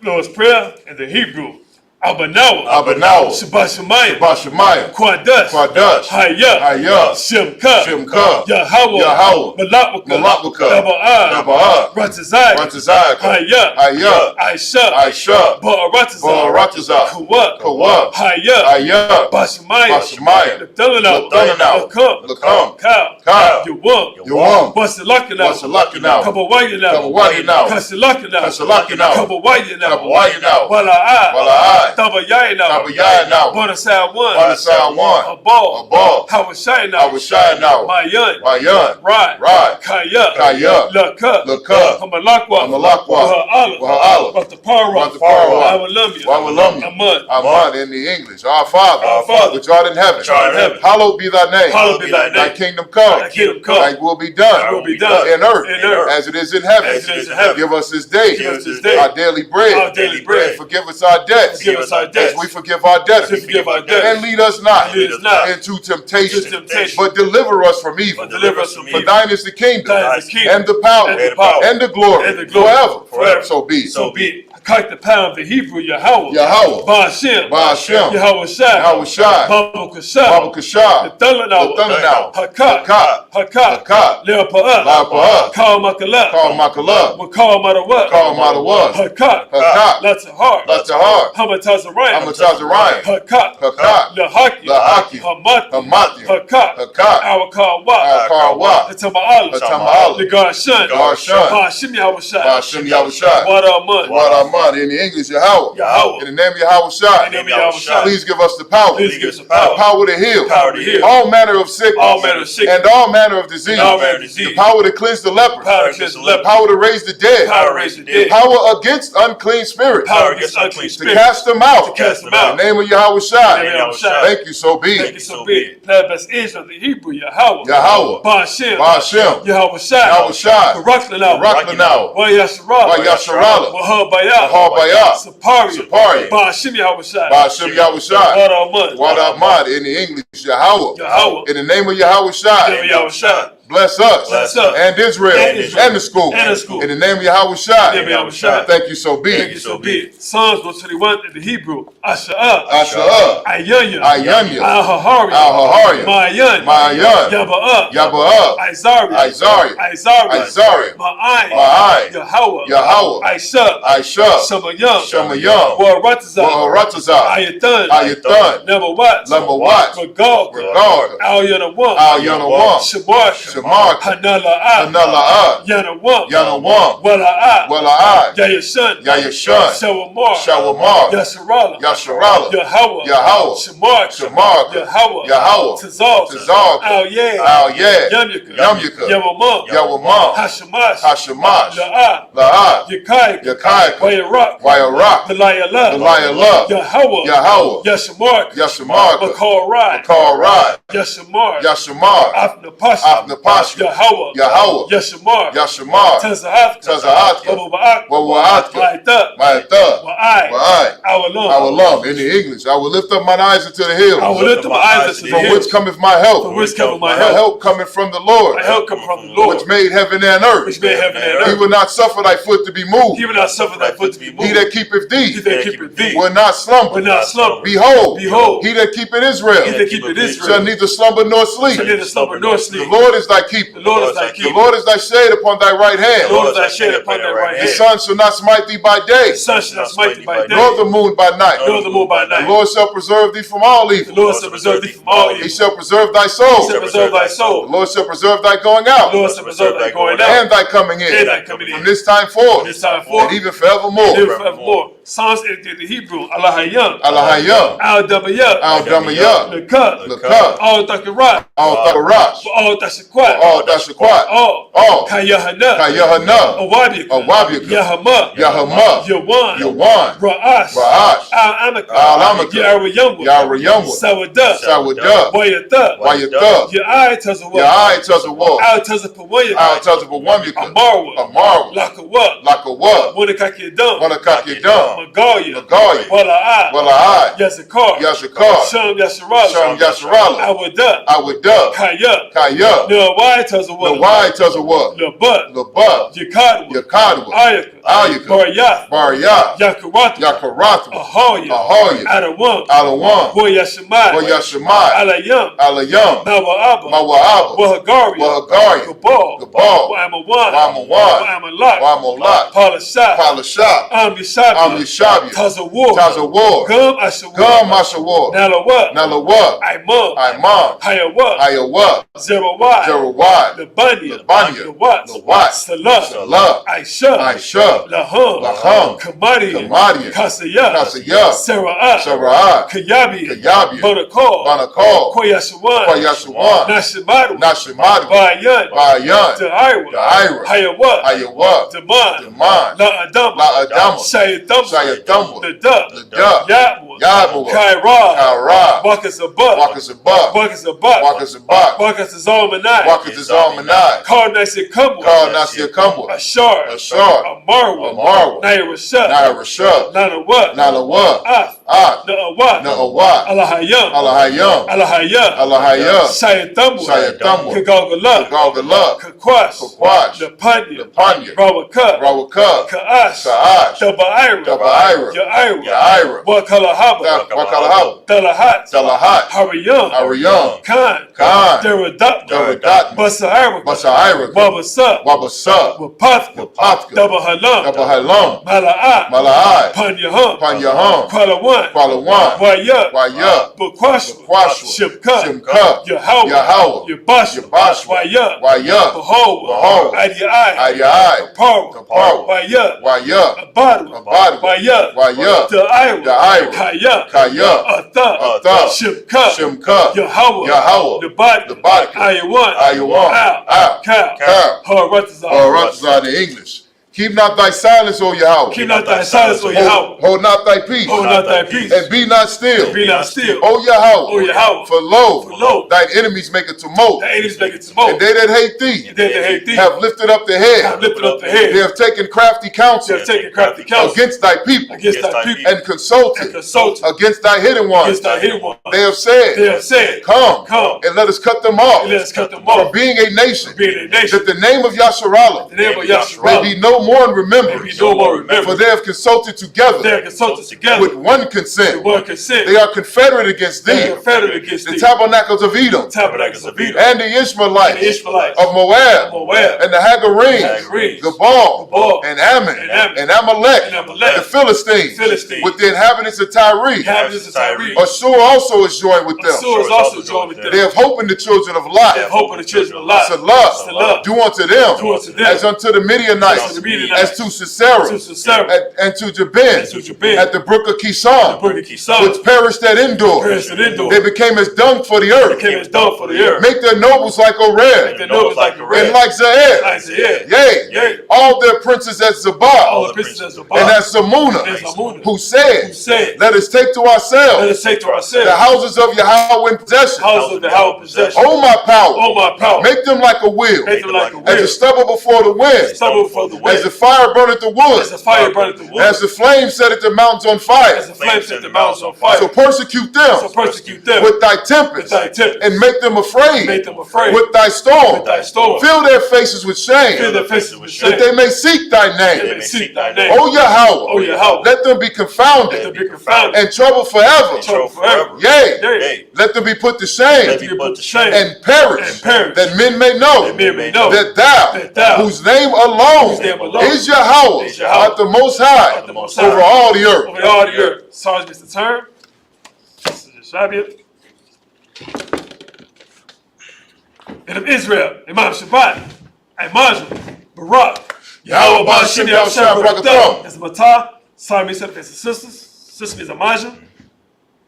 Lord's Prayer and the Hebrew. Abanawa, Shabashamaya, Bashamaya, Quadash, Quadash, Hayya, Hayya, Shimka, Shimka, Yahweh, Yahweh, Malapwaka, Malapwaka, Daba'ah, Daba'ah, Ratazai, Ratazai, Hayya, Hayya, Aisha, Aisha, Ba'aratazai, Ba'aratazai, Kawab, Kawab, Hayya, Hayya, Bashamaya, Bashamaya, Lathalanaw, Lathalanaw, Lakam, Kal, Yawam, Yawam, Wasalakanaw, Wasalakanaw, Kabawayanaw, Kabawayanaw, Kasalakanaw, Kasalakanaw, Kabawayanaw, Kabawayanaw, Wala'ah, Wala'ah, Tabayayanaw, Tabayayanaw, Bonasai one, Bonasai one, Abal, Abal, Hawashayanaw, Hawashayanaw, Mayan, Mayan, Rod, Rod, Kaya, Kaya, Laka, Laka, Hamalakwa, Hamalakwa, Wahala, Wahala, Ratapara, Wawalamia, Amad, Amad, in the English, our Father, Our Father, which art in heaven, which art in heaven, hallowed be thy name, hallowed be thy thy name, kingdom come, thy kingdom come, thy will be done, thy will be done in earth, as it is in heaven. as it is in heaven. Give us this day, Give us this day our daily bread, our daily bread. and forgive us our debts, Forgive us our debts, as we forgive our debtors, as we forgive our debtors, and lead us not and lead us not into temptation, into temptation, but deliver us from evil. but deliver us from For evil. thine is the kingdom, Thine is the kingdom, and the power, and the power, and the glory, and the glory, forever. So be it. So be it. Kite the pound the Hebrew Yahweh, Yahweh, Ba'ashem, Ba'ashem, Yahweh Shai, Yahweh Shai, Baba Kashah, Baba Kashah, Lathalanaw, Hakat, Hakat, Leopa'ah, Leopa'ah, Kal Makalah, Call Makalah, Wakal Marawat, Call Matawah, Hakat, Hakat, Latahar, Latahar, Hamatazariah, Hamatazariah, Hakat, Hakat, Lahaki, Lahaki, Hamati, Hamati, Hakat, Hakat, Awakawa, Karwa, Hatama'ala, Hatama'ala, Legarshan, Garshan, Ba'ashem Yahweh Shai, Ba'ashem Yahweh Shai, Wadaman, Wadaman, in the English, Yahweh, Yahweh, in the name of Yahweh Shai, in the name of Yahweh Shai, please give us the power, please give us the the power, power to heal, power to heal, all manner of sickness, all manner of sickness, and all manner of disease, and all manner of disease, the power to cleanse the leper, power to cleanse the the leper, power to raise the dead, power to raise the dead, power against unclean spirits, power against unclean to spirits, cast them out, to cast them in out, the name of Yahweh Shai. in the name of Yahweh Shai. Thank you, so be Thank you, it. so be it. That best is of the Hebrew Yahweh, Yahweh, Ba'ashem, Ba'ashem, Yahweh Shai, Yahweh Shai, Baraklanaw, Raklanau, Wayasharala, Wayasharala, Wahabayah, Wahabayah, Sapari, Sapari, Ba'ashem Yahweh Shai, Ba'ashem Yahweh Shai, Wadaman, Wadamad, in the English, Yahweh, Yahweh, in the name of Yahweh in the name of Shai, Yahweh Shai, bless us, bless us, and Israel, and Israel, and the school, and the school, in the name of Yahweh in the Shai. name of Yahweh Shai. Thank you, so be Thank you, it. so be it. Psalms 121 in the Hebrew, Asha'ah, Asha'ah, Ayanya, Ayanya, Al-Hahari, Al-Hahari, Ma'ayan, Ma'ayan, Yaba'ah, Yaba'ah, Izari, Izari, Izari, Izari, Ma'ai, Ma'ai, Yahweh, Yahweh, Aisha, Aisha, Shamayam, Shamayam, Waratazah, Waharatazah, Ayatan, Ayathan, Nebawat, Lamawat, Regal, Regal, Al-Yanawam, Al-Yanawam, Shamarka, Shamarka, Hanala'ah, Hanala'ah, Yanawam, Yanawam, Wala'ah, Wala'ah, Yayashan, Yayashan, Shawamar, Shawamar, Yasharala, Yasharala, Yahweh, Yahweh, Shamarka, Shamarka, Yahweh, Yahweh, Tazal, Tazal, Al-Yeh, Al-Yeh, Yamyaka, Yamyaka, Yawamam, Yawamam, Hashamash, Hashamash, La'ah, La'ah, Yakaika, Yakaika, Wayarak, Wayarak, Delayala, Delayala, Yahweh, Yahweh, Yashamarka, Yashamarka, Makal Rai, Makal Rai, Yashamar, Yashamar, Afnapashka, Afnapashka, Yahweh, Yahweh, Yashamar, Yashamar, Tazahatka, Tazahatka, Waba'ak, Wawa'atka, Ma'ita, Ma'atha, Wa'ai, Wa'ai, Awalum, Awalum, in the English, I will lift up mine eyes into the hills, I will lift up my eyes to the from hills, which cometh my help, from which cometh my my help. help cometh from the Lord, My help come from the Lord, which made heaven and earth. which made heaven and He earth. will not suffer thy foot to be moved. He will not suffer thy foot to be moved. He that keepeth thee He that keepeth thee will not slumber. will not slumber. Behold, Behold, he that keepeth Israel he that keepeth shall Israel neither slumber nor sleep. shall neither slumber nor The sleep. Lord is thy keeper. The Lord is thy The keeper. Lord is thy shade upon thy right The hand. Lord is thy shade upon thy right The hand. sun shall not smite thee by day, The sun shall not smite thee by day, nor the moon by night. nor the moon by The night. Lord shall preserve thee from all The evil. Lord shall preserve thee from all He evil. shall preserve thy He soul. shall preserve thy The soul. Lord shall preserve thy going The out Lord shall preserve thy going out and thy coming and in thy coming from in. this time forth This time forth, and even forevermore. live forevermore. Psalms 8 in the Hebrew, Allahayam, Alahayah, Al-Dabayah, Al-Damayah, Lekah, Lekah, Al-Takarat, Al-Thakarash, Al-Tashakwat, Al-Dashakwat, All, Kayahana, Kayahana, Awabika, Awabika, Yahama, Yahama, Yawan, Yawan, Ra'ash, Ra'ash, Al-Amaka, Al-Amaka, Yarayamwa, Yarayamwa, Sawada, Sawadah, Wayatha, Wayatha, Ya'ai Tazawa, Ya'ai Tazawah, Al-Tazapawayaka, Al-Tazawawamika, Amarwa, Amarwa, Lakawa, Lakawa, Wanakakidam, Wanakakidam, Magalia, Magalia, Wala'ai, Wala'ai, Yazakar, Yazakar, Sham Yasharala, Sham Yasharala, Awada, Awadah, Kaya, Kaya, Noah Lawai Tazawah. Lawai Tazawah. Labat. Labat. Yakadwa. Yakadwa. Ayaka. Ayaka. Baryath. Baryath. Yakaratwa. Yakaratwa. Ahoya. Ahoya. Adawam. Alawam. Boyashemai. Boyashemai. Alayam. Alayam. Mawa'aba. Mawa'aba. Wahagaria. Wahagaria. Gabal. Gabal. Wa'amawan. Wa'amawan. Wa'amalak. Wa'amalak. Palashat. Palashat. Amyashabia. Amyashabia. Tazawar. Tazawar. Gum Ashawar. Gum Ashawar. Nalawat. Nalawat. Aimam. Imam. Hayawat. Hayawat. Zerawai. Zerawai. Labanya. Labanya. Lawat. Lawat. Salah. Salah. Aisha. Aisha. Laham. Laham. Kamadia. Kamadia. Kasaya. Kasaya. Sara'ah. Sara'ah. Kayabia. Kayabia. Banakal. Banakal. Koyashawan. Koyashawan. Nashimadu. Nashimadu. Bayan. Bayan. Da'ira. Da'ira. Hayawat. Hayawat. Daman. Daman. La Adama. La Adama. Shayatama. Shayatama. The Duck. The Duck. Yabwa. Yabwa. Kaira. Kaira. Wakasabak. Wakasabak. Wakasabak. Wakasabak. Wakasazalmanai. Wakasazalmanai. Karnasir Kumwa. Karnasir Kumwa. Ashar. Ashar. Amarwa. Amarwa. Nairashah. Nairashah. Nanawat. Nalawat. Af. Ah. Na'awat. Na'awat. Alahayam. Alahayam. Alahayah. Alahayah. Shayathamwa. Shayathamwa. Kagalgalak. Kagalgalak. Kakwash. Kakwash. Napanya. Napanya. Rawaka. Rawaka. Ka'ash. Ka'ash. Daba'ira. Daba'ira. Ya'ira. Ya'ira. Wakalahaba. Wakalahaba. Dalahat. Dalahat. Hariyam. Hariyam. Khan. Khan. Deradat. Deradat. Basaira. Basaira. Wabasa. Wabasa. Wapathka. Wapathka. Dabahalam. Dabahalam. Mala'at. Mala'at. Panyaham. Panyaham. Kwalawan. Kwalawan. Wayat. Wayat. Bakwashwa. Bakwashwa. Shimka. Shimka. Yahweh. Yahweh. Yabashwa. Yabashwa. Wayat. Wayat. Behold. Behold. Adiyai. Adiyai. Kapar. Kapar. Wayat. Wayat. Abadu. Abadu. Wayat. Wayat. Da'ira. Da'ira. Kaya. Kaya. Atha. Atha. Shimka. Shimka. Yahweh. Yahweh. Nabad. Nabad. Ayawan. Ayawan. Al. Kal. Kal. Haratazah. Haratazah in English. Keep not thy silence, O Yahweh. Keep not thy silence, O Yahweh. Hold not thy peace. Hold not thy peace. And be not still. Be not still. O Yahweh. O Yahweh. For lo, lo, thine enemies make a tumult. The enemies make it tumult. And they that hate thee, And they that hate thee have lifted up the head. have lifted up the head. They have taken crafty counsel They have taken crafty counsel against thy people. against thy people. And consulted And consulted against thy hidden ones. against thy hidden ones. They have said, They have said, Come, Come, and let us cut them off. and let us cut them From off. being a nation, Being a nation. that the name of Yasharallah The name of may Yahshua be no more in may be remembrance. no more remembered. For they have consulted They together have consulted together with one consent. one consent. They are confederate against They thee, are confederate against the thee. tabernacles of Edom, Tabernacles of Edom. and the Ishmaelites, And the Ishmaelites. of Moab, Moab. and the Hagarenes, Hagarenes. Gabal, Gabal. and Ammon, And Ammon. and Amalek, And Amalek. the Philistines, Philistines. with the inhabitants of Tyre. Inhabitants of Tyre. Ashur also is joined with them. Assur is also joined with them. They have hope in the children of They Lot. have hope in the children of Lot. Salah, Salah. do unto them, Do unto them. as unto the Midianites, As unto the Midianites. as to Sisera, To Sisera. and to Jabin, And to Jabin. at the brook of Kishon, Bring the Kishon. which perished at Endor. Perished at Endor. They became as dung for the earth. Came as dung for the earth. Make their nobles like Make Oreb, their nobles like a and red. like Zaed. Like Zaed. Yea, Yea. all their princes at All Zabah, the princes of and Zabah. at Zamuna, And Zamuna. who said, said, Let us take to Let ourselves us take to the ourselves houses of Yahweh in possession. houses of the Yahweh possession. Oh my power, Oh my power. make them like a wheel, Make them like a as the wheel. stubble before the wind, Stubble before the as the wind. fire burneth the wood, As the fire burneth the wood. as the flame setteth the mountains on fire. As the flames set the mountains on fire. So persecute them So persecute them with thy with tempest, thy tempest. and make them afraid Make them afraid with thy storm. with thy storm. Fill their faces with shame, Fill their faces with shame. that they may seek thy They name. may seek thy name. O Yahweh, O Yahweh. let them be Let them confounded be confounded. and troubled forever. Trouble forever. Yea, Yea. let them be put to Let shame them be put to shame. and perish, And perish. that men may know That men may know that that thou, thou, whose name alone whose name alone is Yahweh, is Yahweh, art the Most High art the Most High over all the earth. over all the earth. Sarge gets the turn. This is Sabbath. And of Israel, Imam Shabbat, Imajah, Barak, Yahweh Ba'ashem Yahushua Barakathon. As a Matah, sorry, me said as a sisters. Sister means Imajah.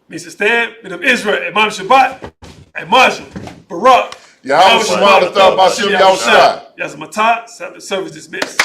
Means to stand. And of Israel, Imam Shabbat, Imajah, Barak, Yahweh Shema L'Tah Ba'ashem Yahushua. As a Matah, service dismissed.